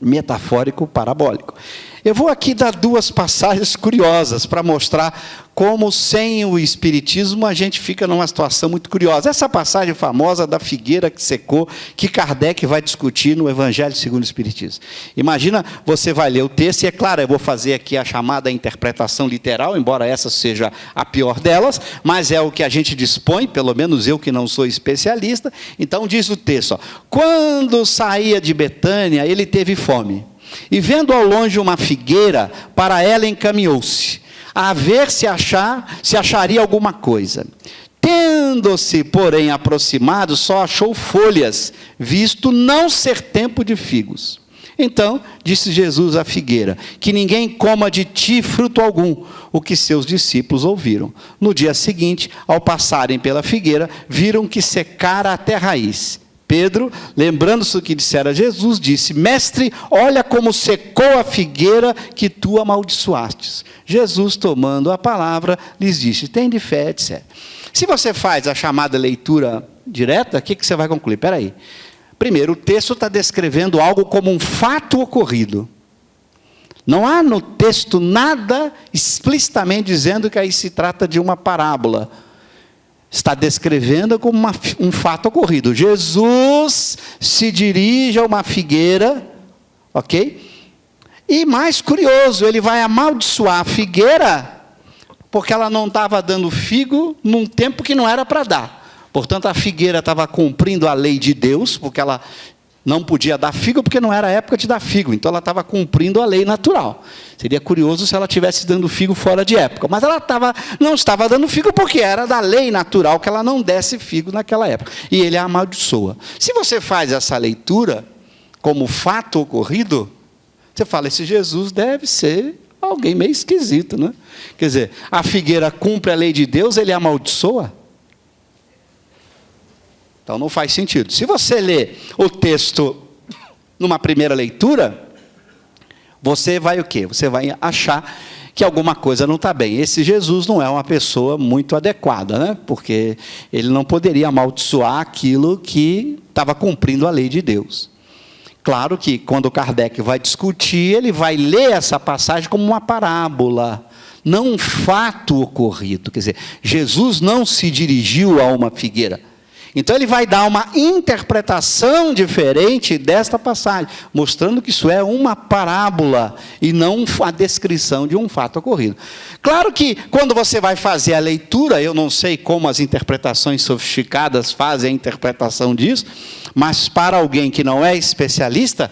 B: metafórico parabólico. Eu vou aqui dar duas passagens curiosas para mostrar como sem o Espiritismo a gente fica numa situação muito curiosa. Essa passagem famosa da figueira que secou, que Kardec vai discutir no Evangelho segundo o Espiritismo. Imagina, você vai ler o texto, e é claro, eu vou fazer aqui a chamada interpretação literal, embora essa seja a pior delas, mas é o que a gente dispõe, pelo menos eu que não sou especialista. Então diz o texto, quando saía de Betânia, ele teve fome. E vendo ao longe uma figueira, para ela encaminhou-se, a ver se acharia alguma coisa. Tendo-se, porém, aproximado, só achou folhas, visto não ser tempo de figos. Então disse Jesus à figueira: que ninguém coma de ti fruto algum, o que seus discípulos ouviram. No dia seguinte, ao passarem pela figueira, viram que secara até a raiz. Pedro, lembrando-se do que dissera Jesus, disse: mestre, olha como secou a figueira que tu amaldiçoastes. Jesus, tomando a palavra, lhes disse: tende fé, etc. Se você faz a chamada leitura direta, o que você vai concluir? Espera aí. Primeiro, o texto está descrevendo algo como um fato ocorrido. Não há no texto nada explicitamente dizendo que aí se trata de uma parábola. Está descrevendo como um fato ocorrido. Jesus se dirige a uma figueira, ok? E mais curioso, ele vai amaldiçoar a figueira, porque ela não estava dando figo num tempo que não era para dar. Portanto, a figueira estava cumprindo a lei de Deus, porque ela não podia dar figo, porque não era a época de dar figo. Então, ela estava cumprindo a lei natural. Seria curioso se ela estivesse dando figo fora de época. Mas ela não estava dando figo, porque era da lei natural que ela não desse figo naquela época. E ele a amaldiçoa. Se você faz essa leitura como fato ocorrido, você fala: esse Jesus deve ser alguém meio esquisito, né? Quer dizer, a figueira cumpre a lei de Deus, ele a amaldiçoa? Então não faz sentido. Se você lê o texto numa primeira leitura, você vai o quê? Você vai achar que alguma coisa não está bem. Esse Jesus não é uma pessoa muito adequada, né? Porque ele não poderia amaldiçoar aquilo que estava cumprindo a lei de Deus. Claro que quando Kardec vai discutir, ele vai ler essa passagem como uma parábola, não um fato ocorrido. Quer dizer, Jesus não se dirigiu a uma figueira. Então ele vai dar uma interpretação diferente desta passagem, mostrando que isso é uma parábola e não a descrição de um fato ocorrido. Claro que quando você vai fazer a leitura, eu não sei como as interpretações sofisticadas fazem a interpretação disso, mas para alguém que não é especialista,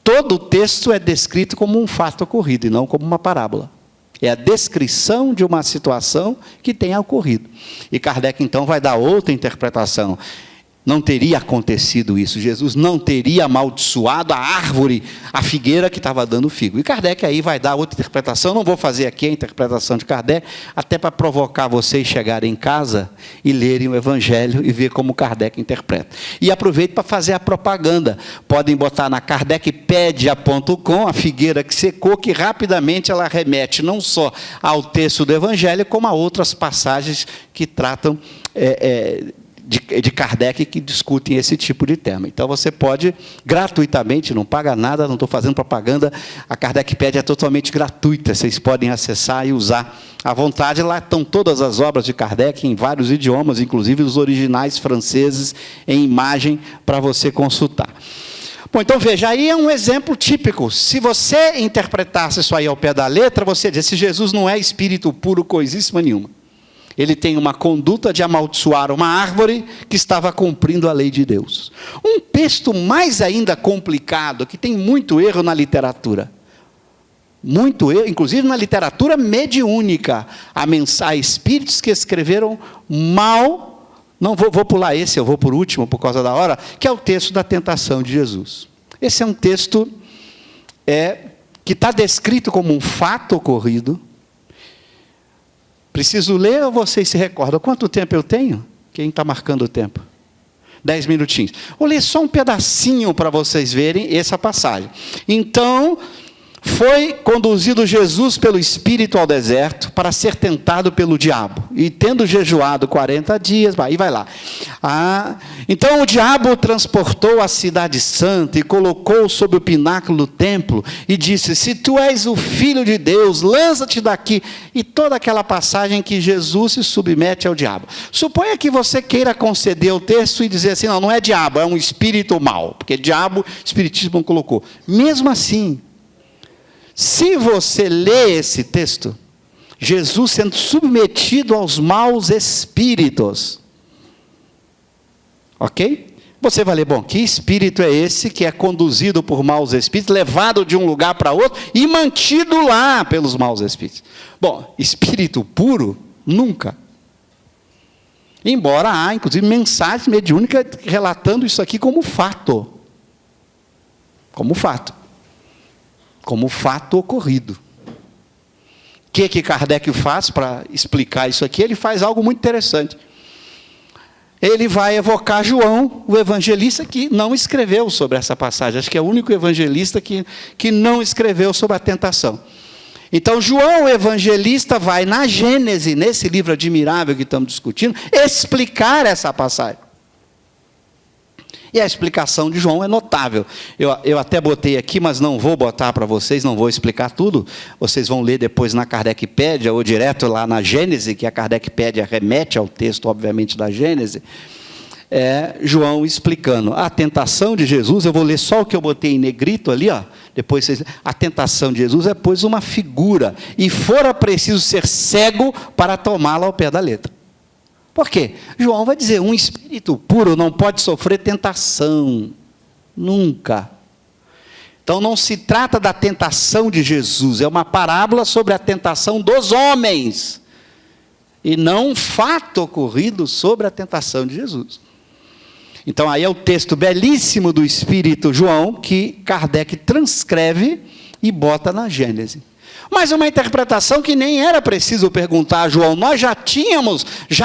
B: todo o texto é descrito como um fato ocorrido e não como uma parábola. É a descrição de uma situação que tenha ocorrido. E Kardec, então, vai dar outra interpretação. Não teria acontecido isso. Jesus não teria amaldiçoado a árvore, a figueira que estava dando figo. E Kardec aí vai dar outra interpretação. Não vou fazer aqui a interpretação de Kardec, até para provocar vocês chegarem em casa e lerem o Evangelho e ver como Kardec interpreta. E aproveito para fazer a propaganda. Podem botar na kardecpedia.com a figueira que secou, que rapidamente ela remete não só ao texto do Evangelho, como a outras passagens que tratam de Kardec, que discutem esse tipo de tema. Então você pode gratuitamente, não paga nada, não estou fazendo propaganda, a Kardecpedia é totalmente gratuita, vocês podem acessar e usar à vontade. Lá estão todas as obras de Kardec em vários idiomas, inclusive os originais franceses em imagem para você consultar. Bom, então veja, aí é um exemplo típico. Se você interpretasse isso aí ao pé da letra, você diz: esse Jesus não é espírito puro, coisíssima nenhuma. Ele tem uma conduta de amaldiçoar uma árvore que estava cumprindo a lei de Deus. Um texto mais ainda complicado, que tem muito erro na literatura. Muito erro, inclusive na literatura mediúnica. Há espíritos que escreveram mal. Não vou pular esse, eu vou por último, por causa da hora, que é o texto da tentação de Jesus. Esse é um texto que está descrito como um fato ocorrido. Preciso ler ou vocês se recordam? Quanto tempo eu tenho? Quem está marcando o tempo? 10 minutinhos. Vou ler só um pedacinho para vocês verem essa passagem. Então, foi conduzido Jesus pelo Espírito ao deserto para ser tentado pelo diabo. E tendo jejuado 40 dias, aí vai lá. Então o diabo o transportou à cidade santa e colocou sobre o pináculo do templo e disse: se tu és o Filho de Deus, lança-te daqui. E toda aquela passagem que Jesus se submete ao diabo. Suponha que você queira conceder o texto e dizer assim: não é diabo, é um espírito mau. Porque diabo, espiritismo colocou. Mesmo assim, se você lê esse texto, Jesus sendo submetido aos maus espíritos, ok? Você vai ler, bom, que espírito é esse que é conduzido por maus espíritos, levado de um lugar para outro e mantido lá pelos maus espíritos? Bom, espírito puro, nunca. Embora há, inclusive, mensagens mediúnicas relatando isso aqui como fato. Como fato. Como fato ocorrido. O que Kardec faz para explicar isso aqui? Ele faz algo muito interessante. Ele vai evocar João, o evangelista, que não escreveu sobre essa passagem. Acho que é o único evangelista que não escreveu sobre a tentação. Então, João, o evangelista, vai na Gênese, nesse livro admirável que estamos discutindo, explicar essa passagem. E a explicação de João é notável. Eu até botei aqui, mas não vou botar para vocês, não vou explicar tudo. Vocês vão ler depois na Kardecpédia, ou direto lá na Gênese, que a Kardecpédia remete ao texto, obviamente, da Gênese. João explicando a tentação de Jesus. Eu vou ler só o que eu botei em negrito ali, ó. Depois vocês... A tentação de Jesus é, pois, uma figura, e fora preciso ser cego para tomá-la ao pé da letra. Por quê? João vai dizer, um espírito puro não pode sofrer tentação. Nunca. Então não se trata da tentação de Jesus, é uma parábola sobre a tentação dos homens, e não um fato ocorrido sobre a tentação de Jesus. Então aí é o texto belíssimo do Espírito João, que Kardec transcreve e bota na Gênese. Mas uma interpretação que nem era preciso perguntar a João. Nós já tínhamos,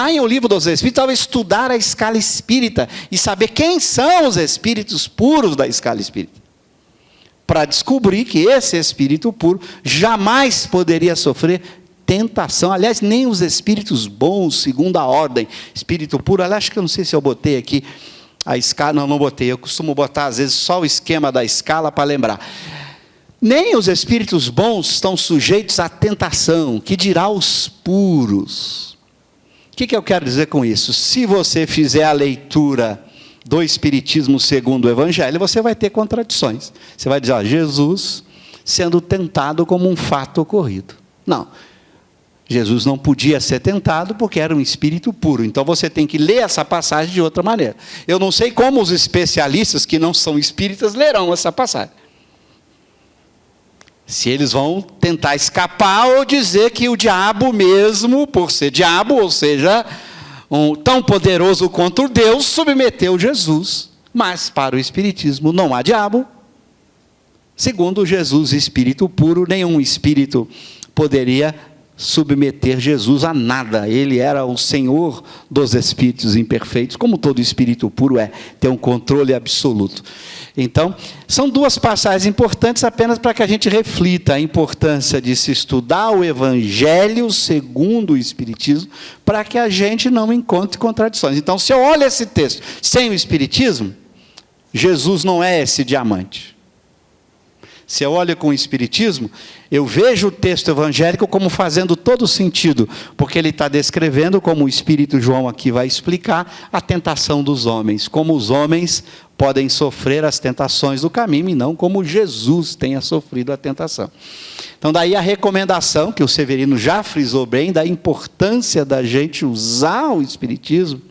B: em O Livro dos Espíritos, ao estudar a escala espírita e saber quem são os espíritos puros da escala espírita, para descobrir que esse espírito puro jamais poderia sofrer tentação. Aliás, nem os espíritos bons, segundo a ordem, espírito puro. Aliás, acho que eu não sei se eu botei aqui a escala. Não botei. Eu costumo botar, às vezes, só o esquema da escala para lembrar. Nem os espíritos bons estão sujeitos à tentação, que dirá os puros. O que eu quero dizer com isso? Se você fizer a leitura do Espiritismo segundo o Evangelho, você vai ter contradições. Você vai dizer, Jesus sendo tentado como um fato ocorrido. Não. Jesus não podia ser tentado porque era um espírito puro. Então você tem que ler essa passagem de outra maneira. Eu não sei como os especialistas que não são espíritas lerão essa passagem. Se eles vão tentar escapar ou dizer que o diabo mesmo, por ser diabo, ou seja, tão poderoso quanto Deus, submeteu Jesus. Mas para o Espiritismo não há diabo. Segundo Jesus, espírito puro, nenhum espírito poderia submeter Jesus a nada. Ele era o Senhor dos espíritos imperfeitos, como todo espírito puro tem um controle absoluto. Então, são duas passagens importantes apenas para que a gente reflita a importância de se estudar o Evangelho segundo o Espiritismo, para que a gente não encontre contradições. Então, se eu olho esse texto sem o Espiritismo, Jesus não é esse diamante. Se eu olho com o Espiritismo, eu vejo o texto evangélico como fazendo todo sentido, porque ele está descrevendo, como o Espírito João aqui vai explicar, a tentação dos homens, como os homens podem sofrer as tentações do caminho, e não como Jesus tenha sofrido a tentação. Então daí a recomendação, que o Severino já frisou bem, da importância da gente usar o Espiritismo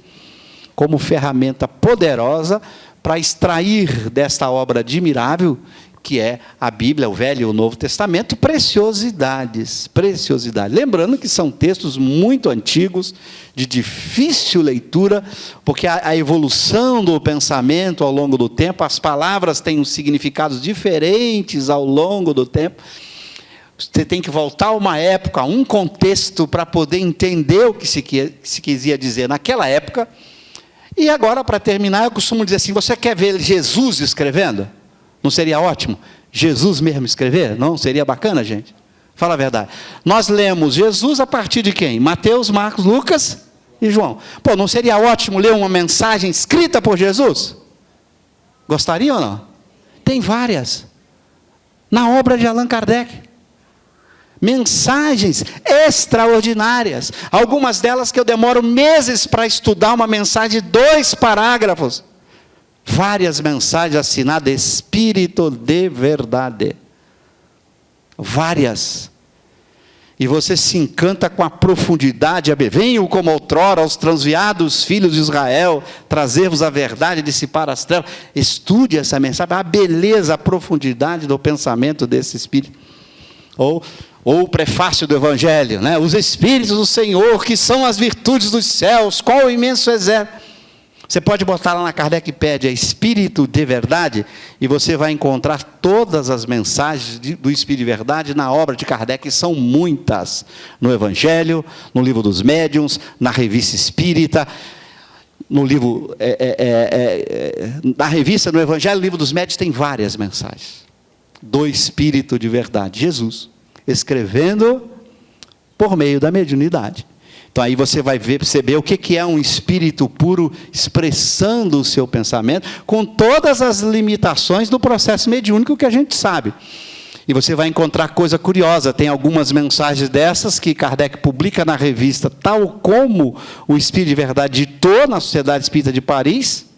B: como ferramenta poderosa para extrair desta obra admirável, que é a Bíblia, o Velho e o Novo Testamento, preciosidades. Lembrando que são textos muito antigos, de difícil leitura, porque a evolução do pensamento ao longo do tempo, as palavras têm uns significados diferentes ao longo do tempo. Você tem que voltar a uma época, a um contexto, para poder entender o que se quisia dizer naquela época. E agora, para terminar, eu costumo dizer assim, você quer ver Jesus escrevendo? Não seria ótimo? Jesus mesmo escrever? Não? Seria bacana, gente? Fala a verdade. Nós lemos Jesus a partir de quem? Mateus, Marcos, Lucas e João. Pô, não seria ótimo ler uma mensagem escrita por Jesus? Gostaria ou não? Tem várias. Na obra de Allan Kardec. Mensagens extraordinárias. Algumas delas que eu demoro meses para estudar, uma mensagem de 2 parágrafos. Várias mensagens assinadas Espírito de Verdade. Várias. e você se encanta com a profundidade. Venham como outrora aos transviados filhos de Israel, trazer-vos a verdade e dissipar as trevas. Estude essa mensagem, a beleza, a profundidade do pensamento desse Espírito. Ou o prefácio do Evangelho, né? Os Espíritos do Senhor, que são as virtudes dos céus, qual o imenso exército. Você pode botar lá na Kardecpédia Espírito de Verdade, e você vai encontrar todas as mensagens do Espírito de Verdade na obra de Kardec, que são muitas, no Evangelho, no Livro dos Médiuns, na Revista Espírita, no livro, na revista, no Evangelho, no Livro dos Médiuns, tem várias mensagens do Espírito de Verdade, Jesus, escrevendo por meio da mediunidade. Então aí você vai perceber o que é um espírito puro expressando o seu pensamento, com todas as limitações do processo mediúnico que a gente sabe. E você vai encontrar coisa curiosa, tem algumas mensagens dessas que Kardec publica na revista, tal como o Espírito de Verdade ditou na Sociedade Espírita de Paris,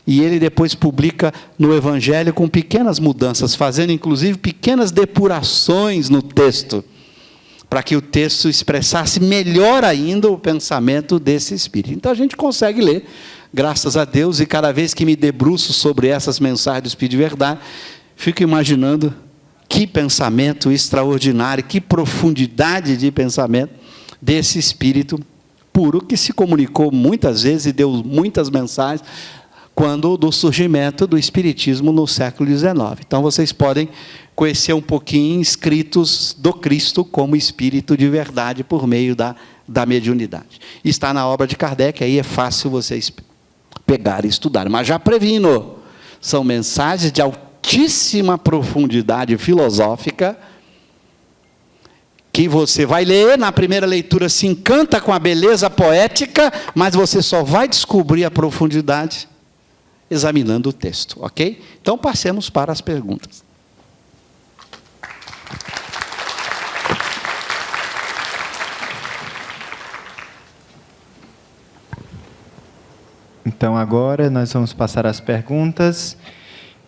B: e ele depois publica no Evangelho com pequenas mudanças, fazendo inclusive pequenas depurações no texto, para que o texto expressasse melhor ainda o pensamento desse Espírito. Então a gente consegue ler, graças a Deus, e cada vez que me debruço sobre essas mensagens do Espírito de Verdade, fico imaginando que pensamento extraordinário, que profundidade de pensamento desse Espírito puro, que se comunicou muitas vezes e deu muitas mensagens, quando do surgimento do Espiritismo no século XIX. Então vocês podem conhecer um pouquinho escritos do Cristo como Espírito de Verdade por meio da mediunidade. Está na obra de Kardec, aí é fácil vocês pegarem e estudarem. Mas já previno, são mensagens de altíssima profundidade filosófica, que você vai ler, na primeira leitura se encanta com a beleza poética, mas você só vai descobrir a profundidade examinando o texto, ok? Então passemos para as perguntas.
C: Então agora nós vamos passar às perguntas.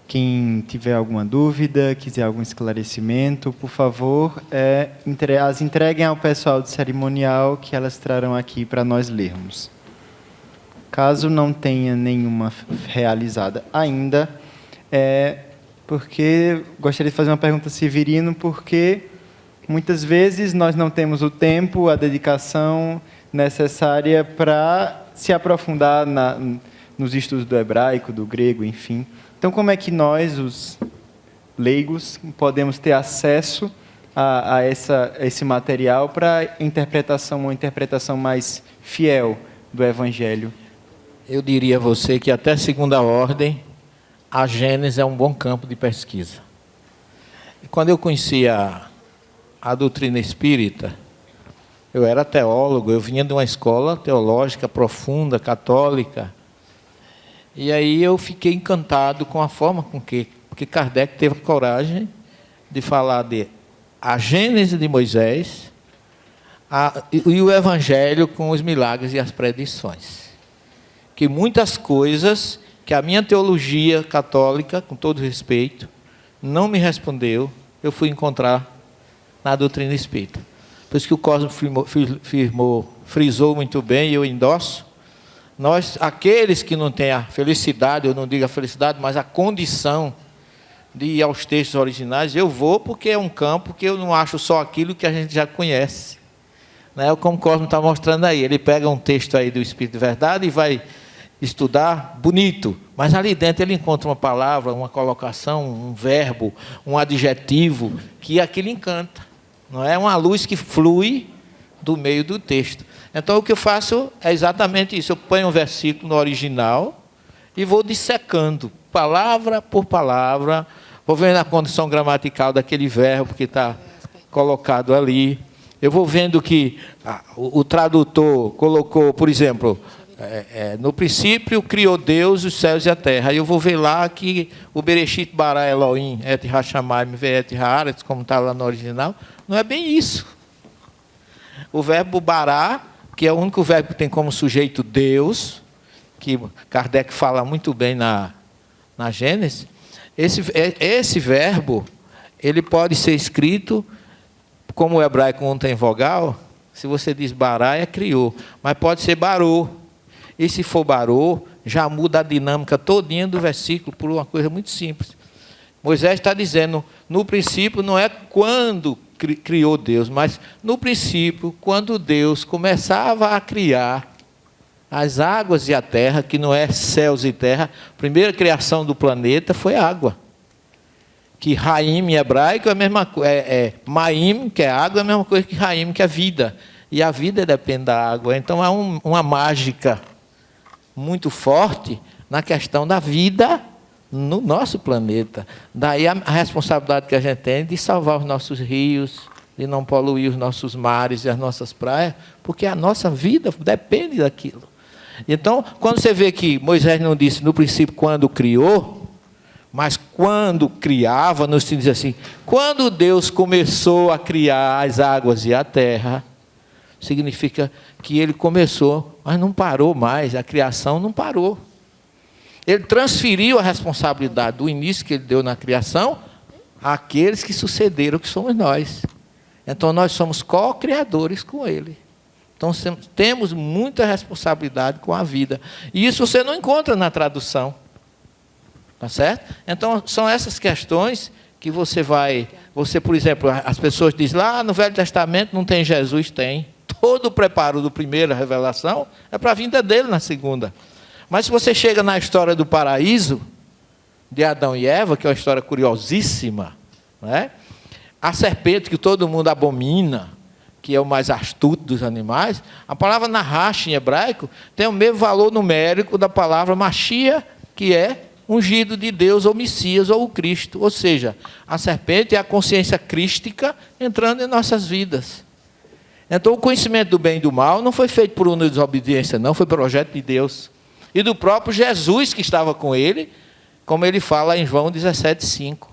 C: Quem tiver alguma dúvida, quiser algum esclarecimento, por favor, as entreguem ao pessoal do cerimonial, que elas trarão aqui para nós lermos. Caso não tenha nenhuma realizada ainda, porque gostaria de fazer uma pergunta a Severino, porque muitas vezes nós não temos o tempo, a dedicação necessária para se aprofundar nos estudos do hebraico, do grego, enfim. Então, como é que nós, os leigos, podemos ter acesso a esse material para uma interpretação mais fiel do Evangelho?
A: Eu diria a você que até segunda ordem, a Gênesis é um bom campo de pesquisa. E quando eu conhecia a doutrina espírita, eu era teólogo, eu vinha de uma escola teológica profunda, católica, e aí eu fiquei encantado com a forma com que Kardec teve coragem de falar de a Gênese de Moisés e o Evangelho com os milagres e as predições. Que muitas coisas que a minha teologia católica, com todo respeito, não me respondeu, eu fui encontrar na doutrina espírita. Por isso que o Cosmo frisou muito bem, e eu endosso. Nós, aqueles que não têm a felicidade, eu não digo a felicidade, mas a condição de ir aos textos originais, eu vou porque é um campo que eu não acho só aquilo que a gente já conhece. Né? Como o Cosmo está mostrando aí, ele pega um texto aí do Espírito de Verdade e vai estudar bonito, mas ali dentro ele encontra uma palavra, uma colocação, um verbo, um adjetivo, que aquilo encanta. Não é uma luz que flui do meio do texto. Então, o que eu faço é exatamente isso. Eu ponho um versículo no original e vou dissecando, palavra por palavra, vou vendo a condição gramatical daquele verbo que está colocado ali. Eu vou vendo que o tradutor colocou, por exemplo, no princípio criou Deus os céus e a terra. Aí eu vou ver lá que o Bereshit bara Elohim et hashamayim ve'et haaretz, como está lá no original, não é bem isso. O verbo bará, que é o único verbo que tem como sujeito Deus, que Kardec fala muito bem na Gênesis, esse verbo ele pode ser escrito como o hebraico não tem vogal, se você diz bará, é criou. Mas pode ser barô. E se for barô, já muda a dinâmica todinha do versículo por uma coisa muito simples. Moisés está dizendo, no princípio não é quando criou Deus, mas no princípio, quando Deus começava a criar as águas e a terra, que não é céus e terra, a primeira criação do planeta foi água. Que Raim em hebraico é a mesma coisa, Maim, que é água, é a mesma coisa que Raim, que é vida. E a vida depende da água. Então há uma mágica muito forte na questão da vida no nosso planeta. Daí a responsabilidade que a gente tem de salvar os nossos rios, de não poluir os nossos mares e as nossas praias, porque a nossa vida depende daquilo. Então, quando você vê que Moisés não disse no princípio quando criou, mas quando criava, não se diz assim, quando Deus começou a criar as águas e a terra, significa que ele começou, mas não parou mais, a criação não parou. Ele transferiu a responsabilidade do início que ele deu na criação àqueles que sucederam, que somos nós. Então, nós somos co-criadores com ele. Então, temos muita responsabilidade com a vida. E isso você não encontra na tradução. Tá certo? Então, são essas questões que você, por exemplo, as pessoas dizem, lá no Velho Testamento não tem Jesus, tem. Todo o preparo do primeira revelação é para a vinda dele na segunda. Mas se você chega na história do paraíso, de Adão e Eva, que é uma história curiosíssima, né? A serpente que todo mundo abomina, que é o mais astuto dos animais, a palavra nahash em hebraico tem o mesmo valor numérico da palavra Machia, que é ungido de Deus, ou Messias, ou o Cristo. Ou seja, a serpente é a consciência crística entrando em nossas vidas. Então, o conhecimento do bem e do mal não foi feito por uma desobediência, não, foi projeto de Deus. E do próprio Jesus que estava com ele, como ele fala em João 17,5.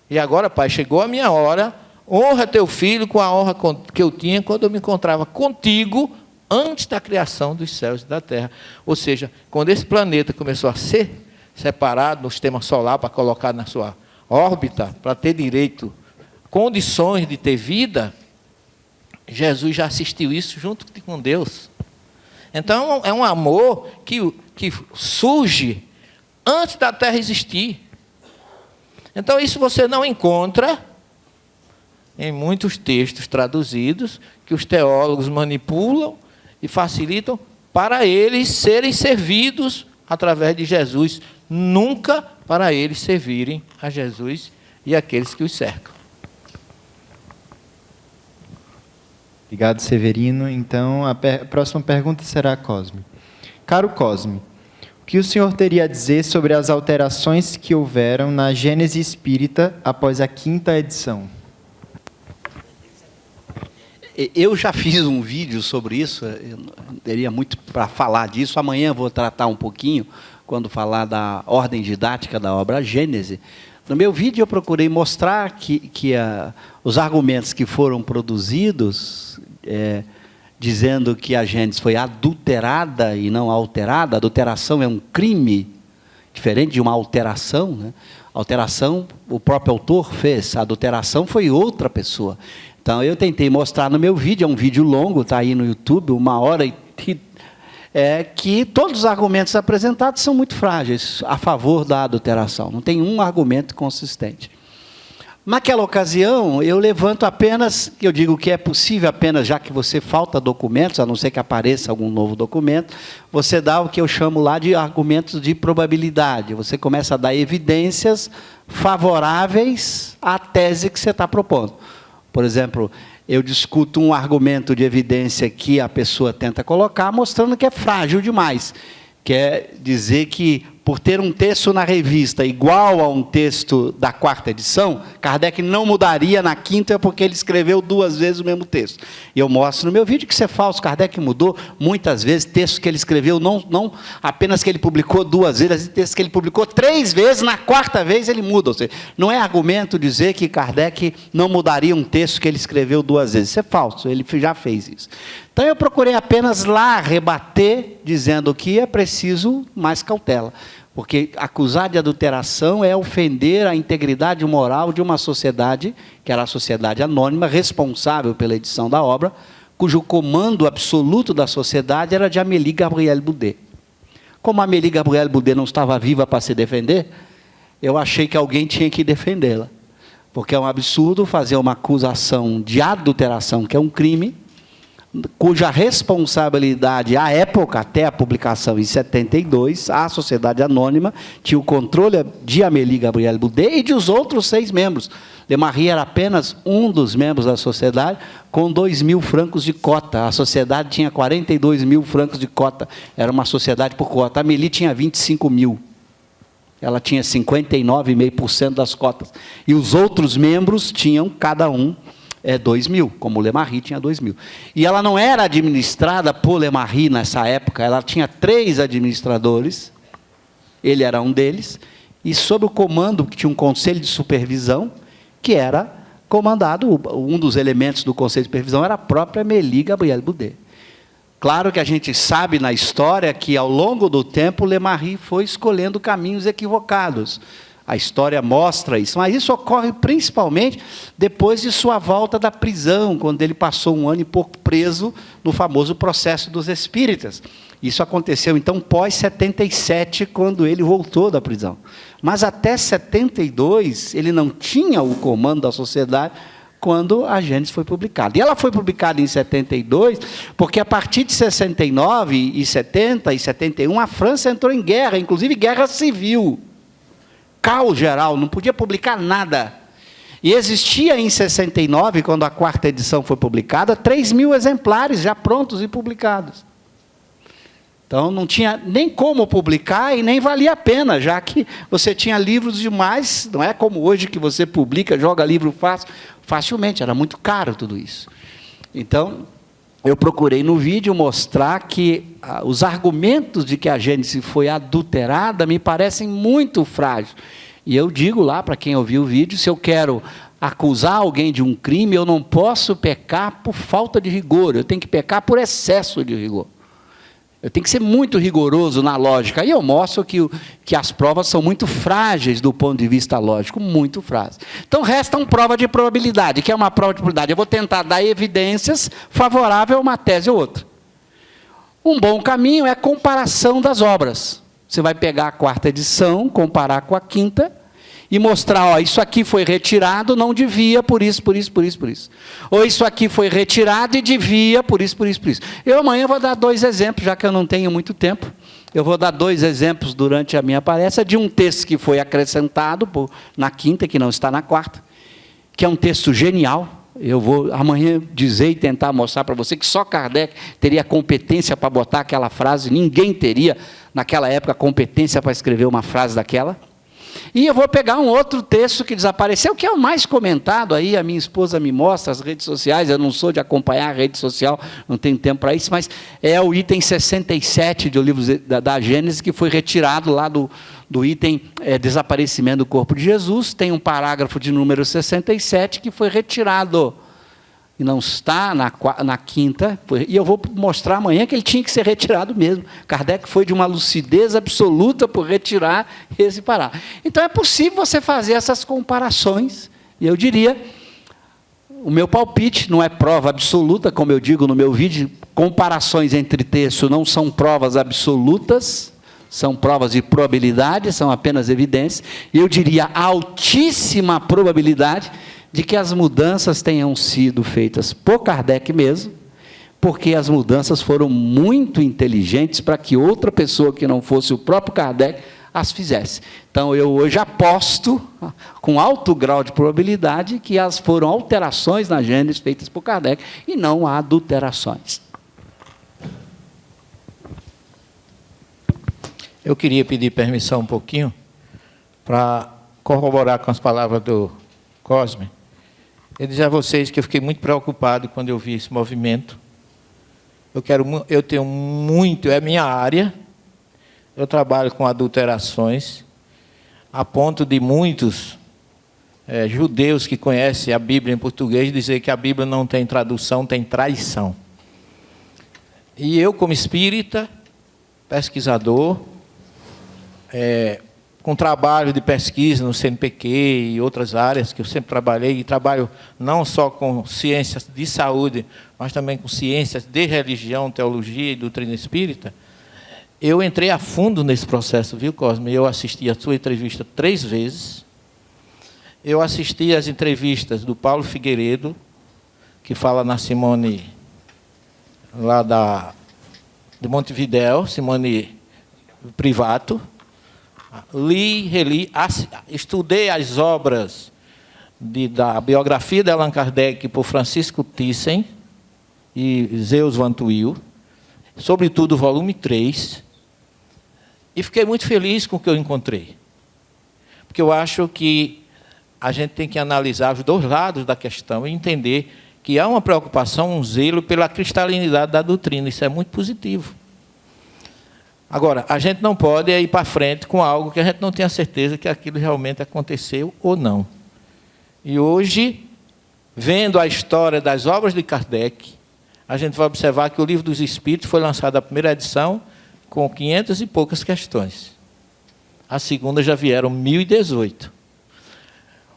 A: E agora, Pai, chegou a minha hora, honra teu filho com a honra que eu tinha quando eu me encontrava contigo antes da criação dos céus e da terra. Ou seja, quando esse planeta começou a ser separado no sistema solar para colocar na sua órbita, para ter direito, condições de ter vida, Jesus já assistiu isso junto com Deus. Então, é um amor que surge antes da terra existir. Então, isso você não encontra em muitos textos traduzidos, que os teólogos manipulam e facilitam para eles serem servidos através de Jesus, nunca para eles servirem a Jesus e aqueles que os cercam.
C: Obrigado, Severino. Então, a próxima pergunta será a Cosme. Caro Cosme, o que o senhor teria a dizer sobre as alterações que houveram na Gênese Espírita após a 5ª edição?
B: Eu já fiz um vídeo sobre isso, eu teria muito para falar disso. Amanhã eu vou tratar um pouquinho, quando falar da ordem didática da obra Gênese. No meu vídeo eu procurei mostrar que os argumentos que foram produzidos, dizendo que a Gênese foi adulterada e não alterada, adulteração é um crime, diferente de uma alteração, né? Alteração, o próprio autor fez, a adulteração foi outra pessoa. Então, eu tentei mostrar no meu vídeo, é um vídeo longo, está aí no YouTube, 1h que todos os argumentos apresentados são muito frágeis a favor da adulteração. Não tem um argumento consistente. Naquela ocasião, eu levanto apenas, eu digo que é possível apenas, já que você falta documentos, a não ser que apareça algum novo documento, você dá o que eu chamo lá de argumentos de probabilidade. Você começa a dar evidências favoráveis à tese que você está propondo. Por exemplo, eu discuto um argumento de evidência que a pessoa tenta colocar, mostrando que é frágil demais. Quer dizer que, por ter um texto na revista igual a um texto da 4ª edição, Kardec não mudaria na 5ª, porque ele escreveu 2 vezes o mesmo texto. E eu mostro no meu vídeo que isso é falso. Kardec mudou muitas vezes textos que ele escreveu, não apenas que ele publicou 2 vezes, textos que ele publicou 3 vezes, na 4ª vez ele muda. Ou seja, não é argumento dizer que Kardec não mudaria um texto que ele escreveu 2 vezes. Isso é falso, ele já fez isso. Então, eu procurei apenas lá rebater, dizendo que é preciso mais cautela. Porque acusar de adulteração é ofender a integridade moral de uma sociedade, que era a sociedade anônima, responsável pela edição da obra, cujo comando absoluto da sociedade era de Amélie Gabrielle Boudet. Como a Amélie Gabrielle Boudet não estava viva para se defender, eu achei que alguém tinha que defendê-la. Porque é um absurdo fazer uma acusação de adulteração, que é um crime, cuja responsabilidade, à época, até a publicação em 72, a Sociedade Anônima tinha o controle de Amélie Gabrielle Boudet e dos outros 6 membros. Lemarie era apenas um dos membros da sociedade, com 2.000 francos de cota. A sociedade tinha 42.000 francos de cota. Era uma sociedade por cota. A Amélie tinha 25.000. Ela tinha 59,5% das cotas. E os outros membros tinham, cada um, 2.000, como o Lemarie tinha 2.000. E ela não era administrada por Lemarie nessa época, ela tinha 3 administradores, ele era um deles, e sob o comando, que tinha um conselho de supervisão, que era comandado, um dos elementos do conselho de supervisão era a própria Amélie Gabrielle Boudet. Claro que a gente sabe na história que, ao longo do tempo, Lemarie foi escolhendo caminhos equivocados. A história mostra isso, mas isso ocorre principalmente depois de sua volta da prisão, quando ele passou 1 ano e pouco preso no famoso processo dos espíritas. Isso aconteceu, então, pós-77, quando ele voltou da prisão. Mas até 72, ele não tinha o comando da sociedade quando a Gênesis foi publicada. E ela foi publicada em 72, porque a partir de 69 e 70 e 71, a França entrou em guerra, inclusive guerra civil. Caos geral, não podia publicar nada. E existia em 69, quando a 4ª edição foi publicada, 3.000 exemplares já prontos e publicados. Então, não tinha nem como publicar e nem valia a pena, já que você tinha livros demais, não é como hoje que você publica, joga livro facilmente, era muito caro tudo isso. Então, eu procurei no vídeo mostrar que os argumentos de que a Gênesis foi adulterada me parecem muito frágeis. E eu digo lá, para quem ouviu o vídeo, se eu quero acusar alguém de um crime, eu não posso pecar por falta de rigor, eu tenho que pecar por excesso de rigor. Eu tenho que ser muito rigoroso na lógica. E eu mostro que as provas são muito frágeis do ponto de vista lógico, muito frágeis. Então, resta uma prova de probabilidade. Que é uma prova de probabilidade? Eu vou tentar dar evidências favoráveis a uma tese ou outra. Um bom caminho é a comparação das obras. Você vai pegar a 4ª edição, comparar com a 5ª, e mostrar, ó, isso aqui foi retirado, não devia, por isso, por isso, por isso, por isso. Ou isso aqui foi retirado e devia, por isso, por isso, por isso. Eu amanhã vou dar 2 exemplos, já que eu não tenho muito tempo. Eu vou dar 2 exemplos durante a minha palestra de um texto que foi acrescentado na 5ª, que não está na 4ª, que é um texto genial. Eu vou amanhã dizer e tentar mostrar para você que só Kardec teria competência para botar aquela frase, ninguém teria, naquela época, competência para escrever uma frase daquela. E eu vou pegar um outro texto que desapareceu, que é o mais comentado aí, a minha esposa me mostra, as redes sociais, eu não sou de acompanhar a rede social, não tenho tempo para isso, mas é o item 67 do livro da Gênesis, que foi retirado lá do item desaparecimento do corpo de Jesus, tem um parágrafo de número 67 que foi retirado, e não está na 5ª, e eu vou mostrar amanhã que ele tinha que ser retirado mesmo. Kardec foi de uma lucidez absoluta por retirar esse parágrafo. Então, é possível você fazer essas comparações, e eu diria, o meu palpite não é prova absoluta, como eu digo no meu vídeo, comparações entre textos não são provas absolutas, são provas de probabilidade, são apenas evidências, e eu diria altíssima probabilidade de que as mudanças tenham sido feitas por Kardec mesmo, porque as mudanças foram muito inteligentes para que outra pessoa que não fosse o próprio Kardec as fizesse. Então, eu hoje aposto, com alto grau de probabilidade, que as foram alterações na Gênesis feitas por Kardec e não adulterações.
A: Eu queria pedir permissão um pouquinho para corroborar com as palavras do Cosme. Eu dizer a vocês que eu fiquei muito preocupado quando eu vi esse movimento. Eu tenho muito, é minha área, eu trabalho com adulterações, a ponto de muitos judeus que conhecem a Bíblia em português dizer que a Bíblia não tem tradução, tem traição. E eu, como espírita, pesquisador, com trabalho de pesquisa no CNPq e outras áreas que eu sempre trabalhei, e trabalho não só com ciências de saúde, mas também com ciências de religião, teologia e doutrina espírita, eu entrei a fundo nesse processo, viu, Cosme? Eu assisti a sua entrevista 3 vezes. Eu assisti às entrevistas do Paulo Figueiredo, que fala na Simone, lá de Montevidéu, Simone Privato. Li, reli, estudei as obras da biografia de Allan Kardec por Francisco Thyssen e Zeus Van Tuyl, sobretudo o volume 3, e fiquei muito feliz com o que eu encontrei. Porque eu acho que a gente tem que analisar os 2 lados da questão e entender que há uma preocupação, um zelo pela cristalinidade da doutrina. Isso é muito positivo. Agora, a gente não pode ir para frente com algo que a gente não tenha certeza que aquilo realmente aconteceu ou não. E hoje, vendo a história das obras de Kardec, a gente vai observar que o Livro dos Espíritos foi lançado a primeira edição com 500 e poucas questões. A segunda já vieram 1018.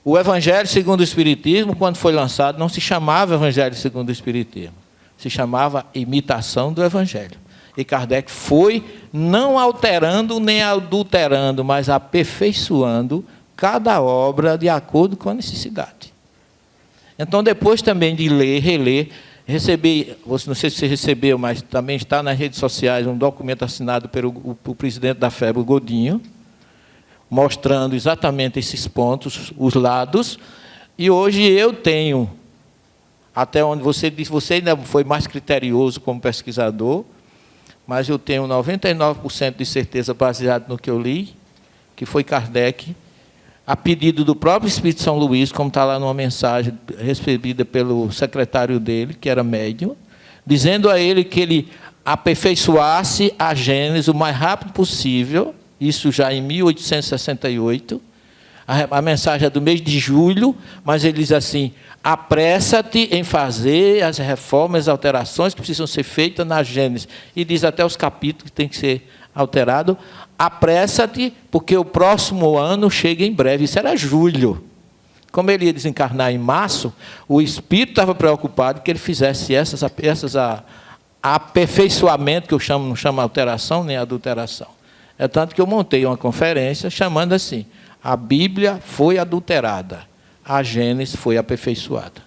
A: O Evangelho segundo o Espiritismo, quando foi lançado, não se chamava Evangelho segundo o Espiritismo. Se chamava Imitação do Evangelho. E Kardec foi não alterando nem adulterando, mas aperfeiçoando cada obra de acordo com a necessidade. Então, depois também de ler, reler, recebi, não sei se você recebeu, mas também está nas redes sociais um documento assinado pelo presidente da FEB, o Godinho, mostrando exatamente esses pontos, os lados. E hoje eu tenho, até onde você disse, você ainda foi mais criterioso como pesquisador, mas eu tenho 99% de certeza, baseado no que eu li, que foi Kardec, a pedido do próprio Espírito São Luís, como está lá numa mensagem recebida pelo secretário dele, que era médium, dizendo a ele que ele aperfeiçoasse a Gênesis o mais rápido possível, isso já em 1868, a mensagem é do mês de julho, mas ele diz assim: apressa-te em fazer as reformas, as alterações que precisam ser feitas na Gênesis. E diz até os capítulos que tem que ser alterado. Apressa-te, porque o próximo ano chega em breve. Isso era julho. Como ele ia desencarnar em março, o Espírito estava preocupado que ele fizesse essas aperfeiçoamento, que eu chamo, não chamo alteração nem adulteração. É tanto que eu montei uma conferência chamando assim: a Bíblia foi adulterada, a Gênesis foi aperfeiçoada.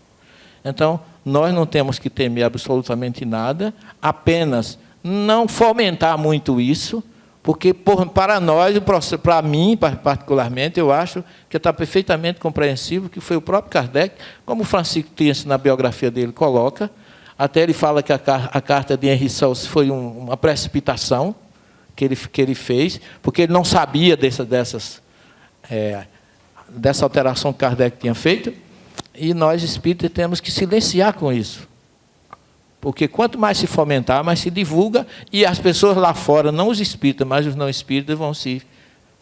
A: Então, nós não temos que temer absolutamente nada, apenas não fomentar muito isso, porque para nós, para mim particularmente, eu acho que está perfeitamente compreensível que foi o próprio Kardec, como o Francisco Thyssen na biografia dele coloca, até ele fala que a carta de Henri Sauce foi uma precipitação que ele fez, porque ele não sabia dessa alteração que Kardec tinha feito, e nós espíritas temos que silenciar com isso. Porque quanto mais se fomentar, mais se divulga, e as pessoas lá fora, não os espíritas, mas os não espíritas, vão se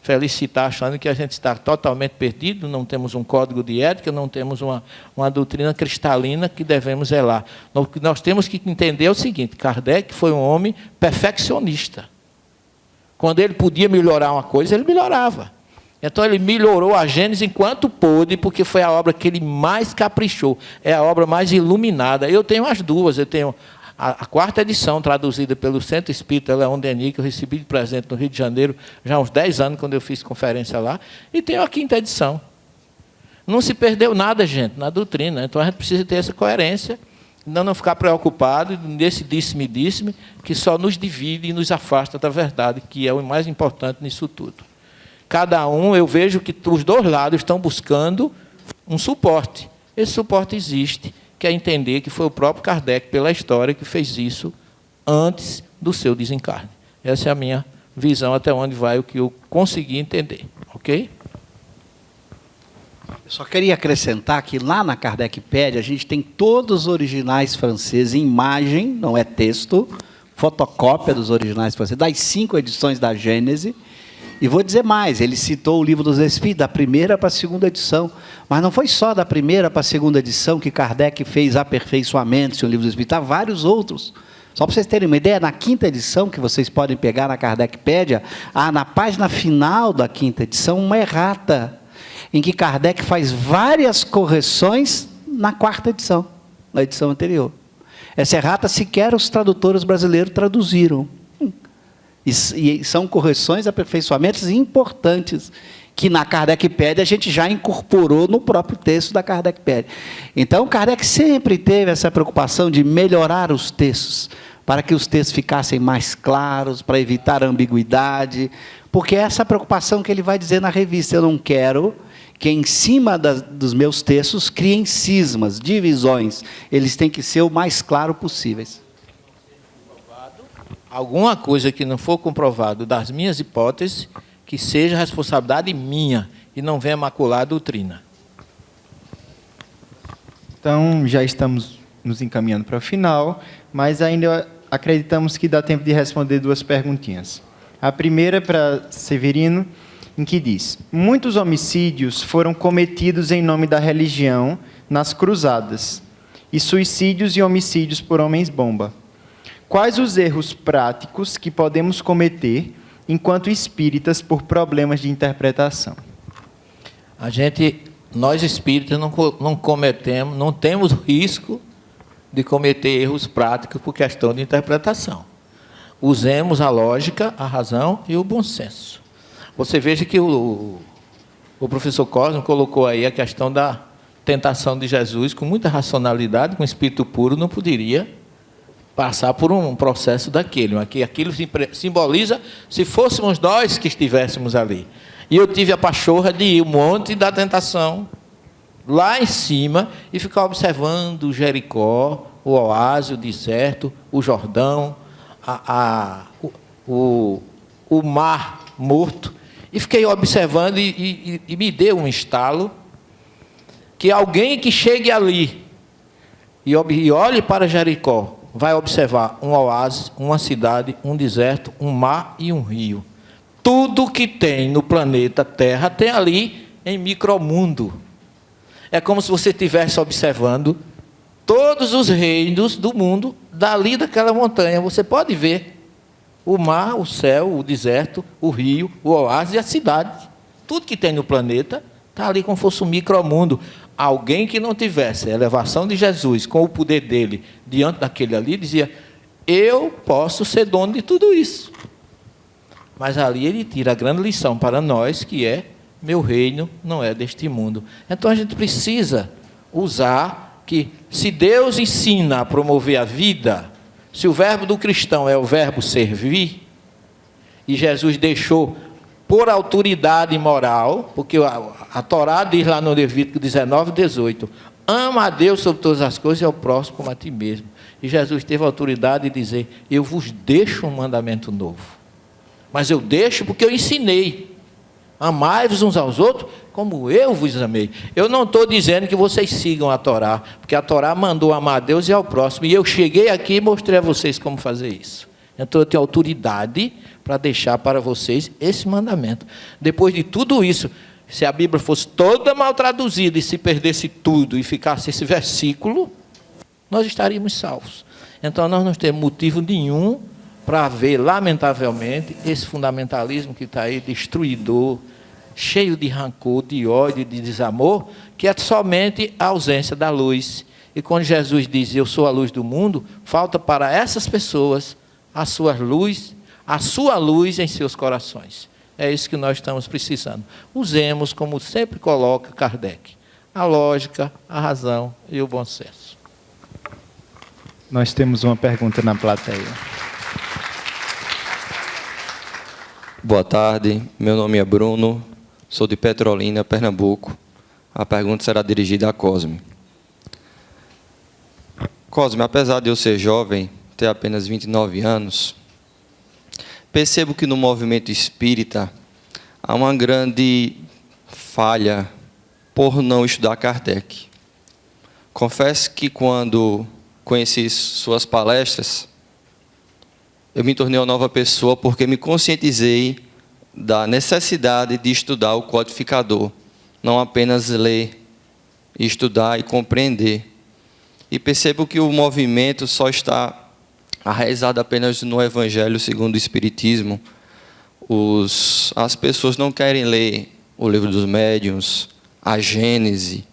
A: felicitar achando que a gente está totalmente perdido, não temos um código de ética, não temos uma doutrina cristalina que devemos zelar. O que nós temos que entender é o seguinte: Kardec foi um homem perfeccionista. Quando ele podia melhorar uma coisa, ele melhorava. Então, ele melhorou a Gênesis enquanto pôde, porque foi a obra que ele mais caprichou. É a obra mais iluminada. Eu tenho as duas. Eu tenho a 4ª edição, traduzida pelo Centro Espírita Leon Denis, que eu recebi de presente no Rio de Janeiro, já há uns 10 anos, quando eu fiz conferência lá. E tenho a 5ª edição. Não se perdeu nada, gente, na doutrina. Então, a gente precisa ter essa coerência, não ficar preocupado nesse disse-me, que só nos divide e nos afasta da verdade, que é o mais importante nisso tudo. Cada um, eu vejo que os 2 lados estão buscando um suporte. Esse suporte existe, que é entender que foi o próprio Kardec, pela história, que fez isso antes do seu desencarne. Essa é a minha visão, até onde vai o que eu consegui entender. Ok?
B: Eu só queria acrescentar que lá na Kardecpédia a gente tem todos os originais franceses em imagem, não é texto, fotocópia dos originais franceses, das 5 edições da Gênese. E vou dizer mais, ele citou o Livro dos Espíritos, da 1ª para a 2ª edição. Mas não foi só da 1ª para a 2ª edição que Kardec fez aperfeiçoamentos no Livro dos Espíritos, há vários outros. Só para vocês terem uma ideia, na 5ª edição, que vocês podem pegar na Kardecpédia, há na página final da 5ª edição uma errata, em que Kardec faz várias correções na 4ª edição, na edição anterior. Essa errata sequer os tradutores brasileiros traduziram. E são correções, aperfeiçoamentos importantes, que na Kardecpédia a gente já incorporou no próprio texto da Kardecpédia. Então, Kardec sempre teve essa preocupação de melhorar os textos, para que os textos ficassem mais claros, para evitar a ambiguidade, porque é essa preocupação que ele vai dizer na revista. Eu não quero que em cima dos meus textos criem cismas, divisões. Eles têm que ser o mais claro possíveis.
A: Alguma coisa que não for comprovado das minhas hipóteses, que seja responsabilidade minha e não venha macular a doutrina.
C: Então, já estamos nos encaminhando para o final, mas ainda acreditamos que dá tempo de responder 2 perguntinhas. A primeira é para Severino, em que diz: muitos homicídios foram cometidos em nome da religião nas cruzadas, e suicídios e homicídios por homens-bomba. Quais os erros práticos que podemos cometer enquanto espíritas por problemas de interpretação?
A: Nós espíritas não cometemos, não temos risco de cometer erros práticos por questão de interpretação. Usemos a lógica, a razão e o bom senso. Você veja que o professor Cosmo colocou aí a questão da tentação de Jesus com muita racionalidade, com espírito puro, não poderia passar por um processo daquele. Aquilo simboliza se fôssemos nós que estivéssemos ali. E eu tive a pachorra de ir um monte da tentação, lá em cima, e ficar observando Jericó, o oásis, o deserto, o Jordão, o mar morto, e fiquei observando e me deu um estalo que alguém que chegue ali e olhe para Jericó vai observar um oásis, uma cidade, um deserto, um mar e um rio. Tudo que tem no planeta Terra tem ali em micromundo. É como se você estivesse observando todos os reinos do mundo dali daquela montanha. Você pode ver o mar, o céu, o deserto, o rio, o oásis e a cidade. Tudo que tem no planeta está ali como se fosse um micromundo. Alguém que não tivesse a elevação de Jesus com o poder dele diante daquele ali, dizia: eu posso ser dono de tudo isso. Mas ali ele tira a grande lição para nós, que é: meu reino não é deste mundo. Então a gente precisa usar que, se Deus ensina a promover a vida, se o verbo do cristão é o verbo servir, e Jesus deixou por autoridade moral, porque a Torá diz lá no Levítico 19:18, ama a Deus sobre todas as coisas e ao próximo como a ti mesmo. E Jesus teve a autoridade de dizer: eu vos deixo um mandamento novo. Mas eu deixo porque eu ensinei. Amai-vos uns aos outros como eu vos amei. Eu não estou dizendo que vocês sigam a Torá, porque a Torá mandou amar a Deus e ao próximo. E eu cheguei aqui e mostrei a vocês como fazer isso. Então eu tenho autoridade para deixar para vocês esse mandamento. Depois de tudo isso, se a Bíblia fosse toda mal traduzida e se perdesse tudo e ficasse esse versículo, nós estaríamos salvos. Então nós não temos motivo nenhum para ver, lamentavelmente, esse fundamentalismo que está aí, destruidor, cheio de rancor, de ódio, de desamor, que é somente a ausência da luz. E quando Jesus diz: eu sou a luz do mundo, falta para essas pessoas a sua luz em seus corações. É isso que nós estamos precisando. Usemos, como sempre coloca Kardec, a lógica, a razão e o bom senso.
C: Nós temos uma pergunta na plateia.
D: Boa tarde, meu nome é Bruno, sou de Petrolina, Pernambuco. A pergunta será dirigida a Cosme. Cosme, apesar de eu ser jovem, ter apenas 29 anos, percebo que no movimento espírita há uma grande falha por não estudar Kardec. Confesso que quando conheci suas palestras, eu me tornei uma nova pessoa porque me conscientizei da necessidade de estudar o codificador, não apenas ler, estudar e compreender. E percebo que o movimento só está arraizado apenas no Evangelho segundo o Espiritismo, as pessoas não querem ler o Livro dos Médiuns, a Gênese,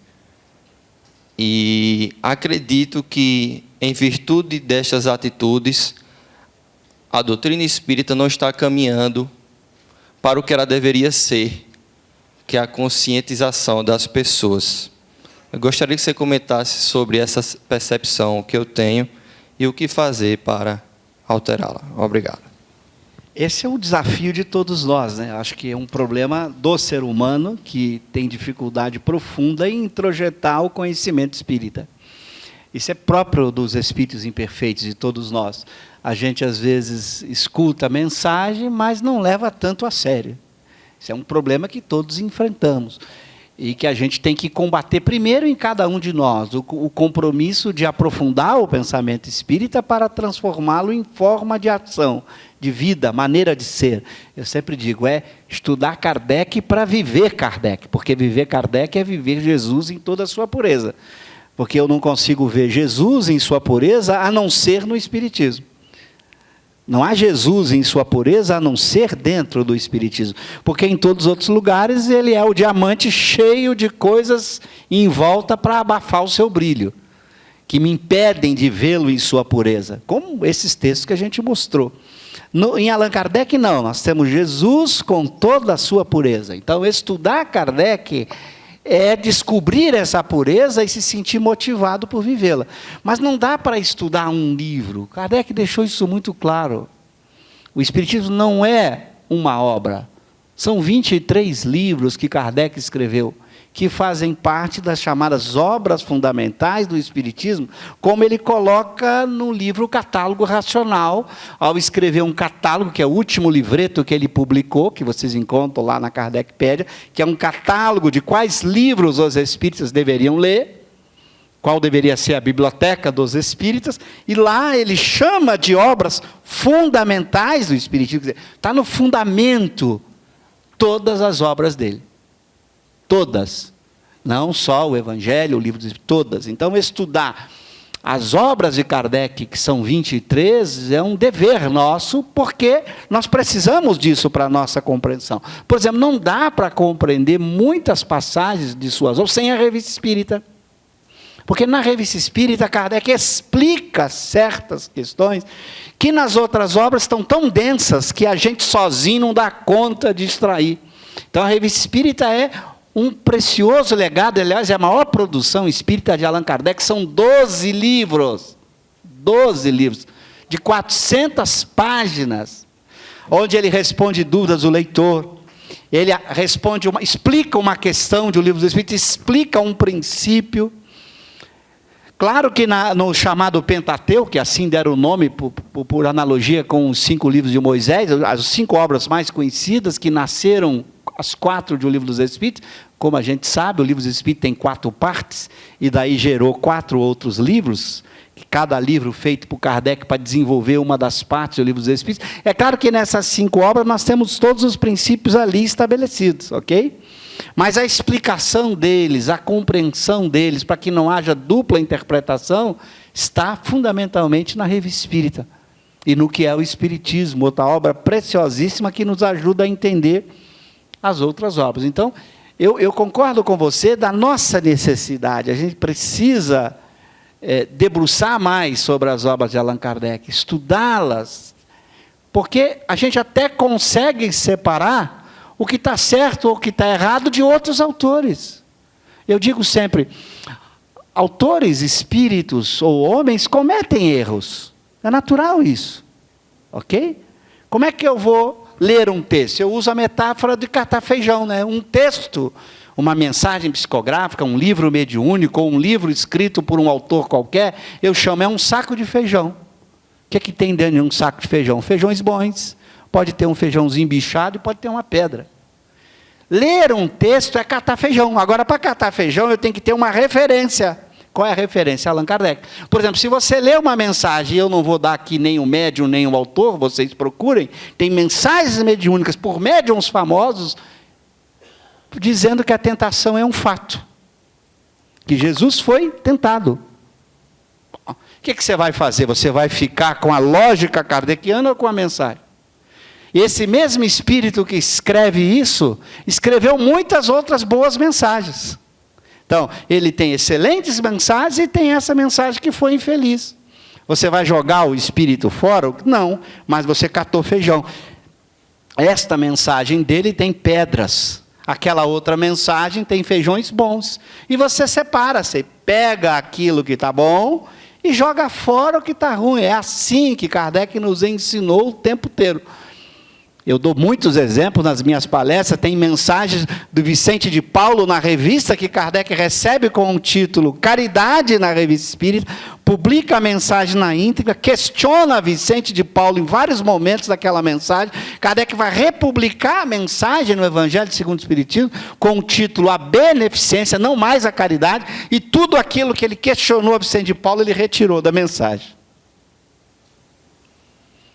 D: e acredito que, em virtude destas atitudes, a doutrina espírita não está caminhando para o que ela deveria ser, que é a conscientização das pessoas. Eu gostaria que você comentasse sobre essa percepção que eu tenho e o que fazer para alterá-la. Obrigado.
B: Esse é o desafio de todos nós, né? Acho que é um problema do ser humano que tem dificuldade profunda em introjetar o conhecimento espírita. Isso é próprio dos espíritos imperfeitos, de todos nós. A gente, às vezes, escuta a mensagem, mas não leva tanto a sério. Isso é um problema que todos enfrentamos. E que a gente tem que combater primeiro em cada um de nós, o compromisso de aprofundar o pensamento espírita para transformá-lo em forma de ação, de vida, maneira de ser. Eu sempre digo, é estudar Kardec para viver Kardec, porque viver Kardec é viver Jesus em toda a sua pureza. Porque eu não consigo ver Jesus em sua pureza a não ser no Espiritismo. Não há Jesus em sua pureza a não ser dentro do Espiritismo. Porque em todos os outros lugares ele é o diamante cheio de coisas em volta para abafar o seu brilho, que me impedem de vê-lo em sua pureza. Como esses textos que a gente mostrou. Em Allan Kardec não, nós temos Jesus com toda a sua pureza. Então estudar Kardec é descobrir essa pureza e se sentir motivado por vivê-la. Mas não dá para estudar um livro. Kardec deixou isso muito claro. O Espiritismo não é uma obra. São 23 livros que Kardec escreveu, que fazem parte das chamadas obras fundamentais do Espiritismo, como ele coloca no livro Catálogo Racional, ao escrever um catálogo, que é o último livreto que ele publicou, que vocês encontram lá na Kardecpédia, que é um catálogo de quais livros os espíritas deveriam ler, qual deveria ser a biblioteca dos espíritas, e lá ele chama de obras fundamentais do Espiritismo, está no fundamento todas as obras dele. Todas, não só o Evangelho, o Livro dos Espíritos, todas. Então, estudar as obras de Kardec, que são 23, é um dever nosso, porque nós precisamos disso para a nossa compreensão. Por exemplo, não dá para compreender muitas passagens de suas obras sem a Revista Espírita. Porque na Revista Espírita, Kardec explica certas questões que nas outras obras estão tão densas que a gente sozinho não dá conta de extrair. Então, a Revista Espírita é um precioso legado, aliás, é a maior produção espírita de Allan Kardec, são 12 livros, de 400 páginas, onde ele responde dúvidas do leitor, ele explica uma questão de um livro do Espírito, explica um princípio. Claro que no chamado Pentateuco, que assim deram o nome por analogia com os 5 livros de Moisés, as 5 obras mais conhecidas que nasceram as 4 de O Livro dos Espíritos, como a gente sabe, o Livro dos Espíritos tem 4 partes, e daí gerou 4 outros livros, cada livro feito por Kardec para desenvolver uma das partes do Livro dos Espíritos. É claro que nessas 5 obras nós temos todos os princípios ali estabelecidos, ok? Mas a explicação deles, a compreensão deles, para que não haja dupla interpretação, está fundamentalmente na Revista Espírita, e no que é o Espiritismo, outra obra preciosíssima que nos ajuda a entender as outras obras. Então, eu concordo com você da nossa necessidade. A gente precisa debruçar mais sobre as obras de Allan Kardec, estudá-las, porque a gente até consegue separar o que está certo ou o que está errado de outros autores. Eu digo sempre, autores espíritos ou homens cometem erros. É natural isso. Ok? Como é que eu vou ler um texto? Eu uso a metáfora de catar feijão, né? Um texto, uma mensagem psicográfica, um livro mediúnico, ou um livro escrito por um autor qualquer, eu chamo, é um saco de feijão. O que é que tem dentro de um saco de feijão? Feijões bons. Pode ter um feijãozinho bichado e pode ter uma pedra. Ler um texto é catar feijão. Agora, para catar feijão, eu tenho que ter uma referência. Qual é a referência? Allan Kardec. Por exemplo, se você lê uma mensagem, eu não vou dar aqui nem o médium, nem o autor, vocês procurem, tem mensagens mediúnicas por médiums famosos, dizendo que a tentação é um fato. Que Jesus foi tentado. O que você vai fazer? Você vai ficar com a lógica kardeciana ou com a mensagem? Esse mesmo espírito que escreve isso, escreveu muitas outras boas mensagens. Então, ele tem excelentes mensagens e tem essa mensagem que foi infeliz. Você vai jogar o espírito fora? Não, mas você catou feijão. Esta mensagem dele tem pedras. Aquela outra mensagem tem feijões bons. E você separa, você pega aquilo que está bom e joga fora o que está ruim. É assim que Kardec nos ensinou o tempo inteiro. Eu dou muitos exemplos nas minhas palestras, tem mensagens do Vicente de Paulo na revista, que Kardec recebe com o título Caridade na Revista Espírita, publica a mensagem na íntegra, questiona Vicente de Paulo em vários momentos daquela mensagem. Kardec vai republicar a mensagem no Evangelho segundo o Espiritismo, com o título A Beneficência, não mais a Caridade, e tudo aquilo que ele questionou a Vicente de Paulo, ele retirou da mensagem.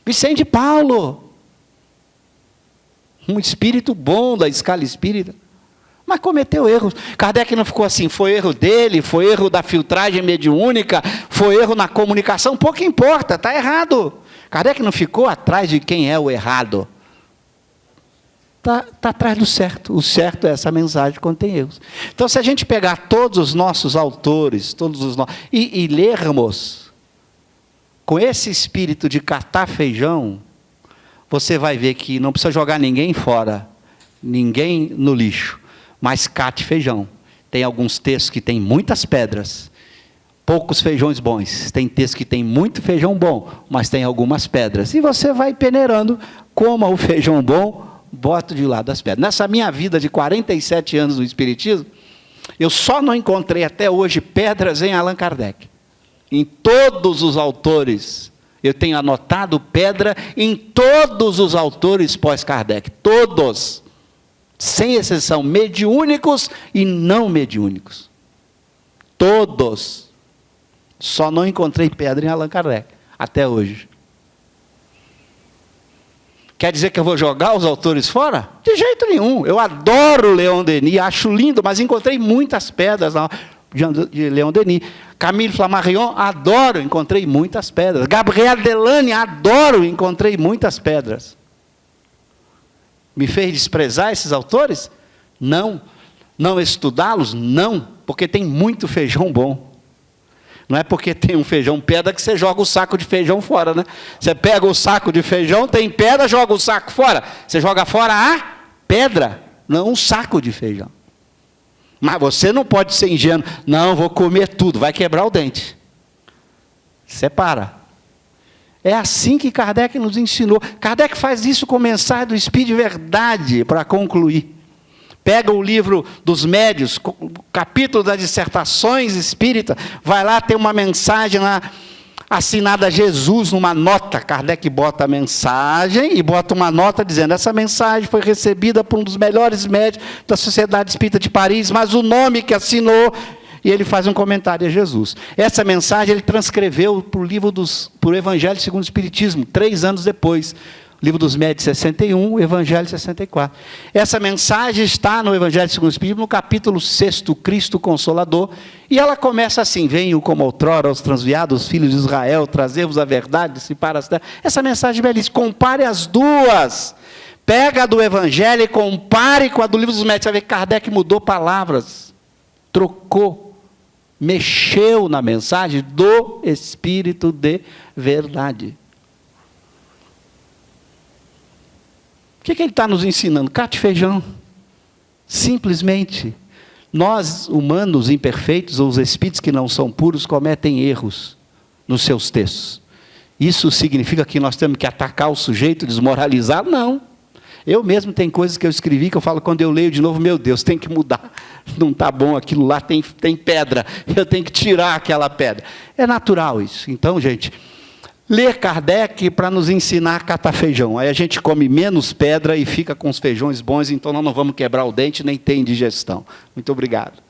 B: Vicente de Paulo, um espírito bom da escala espírita, mas cometeu erros. Kardec não ficou assim, foi erro dele, foi erro da filtragem mediúnica, foi erro na comunicação, pouco importa, está errado. Kardec não ficou atrás de quem é o errado. Está atrás do certo. O certo é essa mensagem que contém erros. Então, se a gente pegar todos os nossos autores, e lermos com esse espírito de catar feijão, você vai ver que não precisa jogar ninguém fora, ninguém no lixo, mas cate feijão. Tem alguns textos que tem muitas pedras, poucos feijões bons. Tem textos que tem muito feijão bom, mas tem algumas pedras. E você vai peneirando, coma o feijão bom, bota de lado as pedras. Nessa minha vida de 47 anos no Espiritismo, eu só não encontrei até hoje pedras em Allan Kardec. Em todos os autores, eu tenho anotado pedra em todos os autores pós-Kardec. Todos. Sem exceção. Mediúnicos e não mediúnicos. Todos. Só não encontrei pedra em Allan Kardec. Até hoje. Quer dizer que eu vou jogar os autores fora? De jeito nenhum. Eu adoro Leon Denis. Acho lindo, mas encontrei muitas pedras de Leon Denis. Camille Flammarion, adoro, encontrei muitas pedras. Gabriel Delane, adoro, encontrei muitas pedras. Me fez desprezar esses autores? Não. Não estudá-los? Não, porque tem muito feijão bom. Não é porque tem um feijão pedra que você joga o saco de feijão fora, né? Você pega o saco de feijão, tem pedra, joga o saco fora. Você joga fora a pedra, não um saco de feijão. Mas você não pode ser ingênuo. Não, vou comer tudo. Vai quebrar o dente. Separa. É assim que Kardec nos ensinou. Kardec faz isso com mensagem do Espírito de Verdade, para concluir. Pega o livro dos médios, o capítulo das dissertações espíritas, vai lá, tem uma mensagem lá, assinada Jesus numa nota. Kardec bota a mensagem e bota uma nota dizendo: essa mensagem foi recebida por um dos melhores médicos da Sociedade Espírita de Paris, mas o nome que assinou, e ele faz um comentário a Jesus. Essa mensagem ele transcreveu para o Evangelho segundo o Espiritismo, 3 anos depois. Livro dos Médios 61, o Evangelho 64. Essa mensagem está no Evangelho segundo o Espiritismo, no capítulo 6, Cristo Consolador, e ela começa assim: venho como outrora aos transviados, filhos de Israel, trazer-vos a verdade, dissipar as terras. Essa mensagem é belíssima. Compare as duas. Pega a do Evangelho e compare com a do Livro dos Médios. Você vai ver que Kardec mudou palavras, trocou, mexeu na mensagem do Espírito de Verdade. O que ele está nos ensinando? Cate feijão. Simplesmente. Nós, humanos imperfeitos, ou os espíritos que não são puros, cometem erros nos seus textos. Isso significa que nós temos que atacar o sujeito, desmoralizar? Não. Eu mesmo tenho coisas que eu escrevi que eu falo, quando eu leio de novo, meu Deus, tem que mudar. Não está bom aquilo lá, tem pedra. Eu tenho que tirar aquela pedra. É natural isso. Então, gente, ler Kardec para nos ensinar a catar feijão. Aí a gente come menos pedra e fica com os feijões bons, então nós não vamos quebrar o dente, nem tem indigestão. Muito obrigado.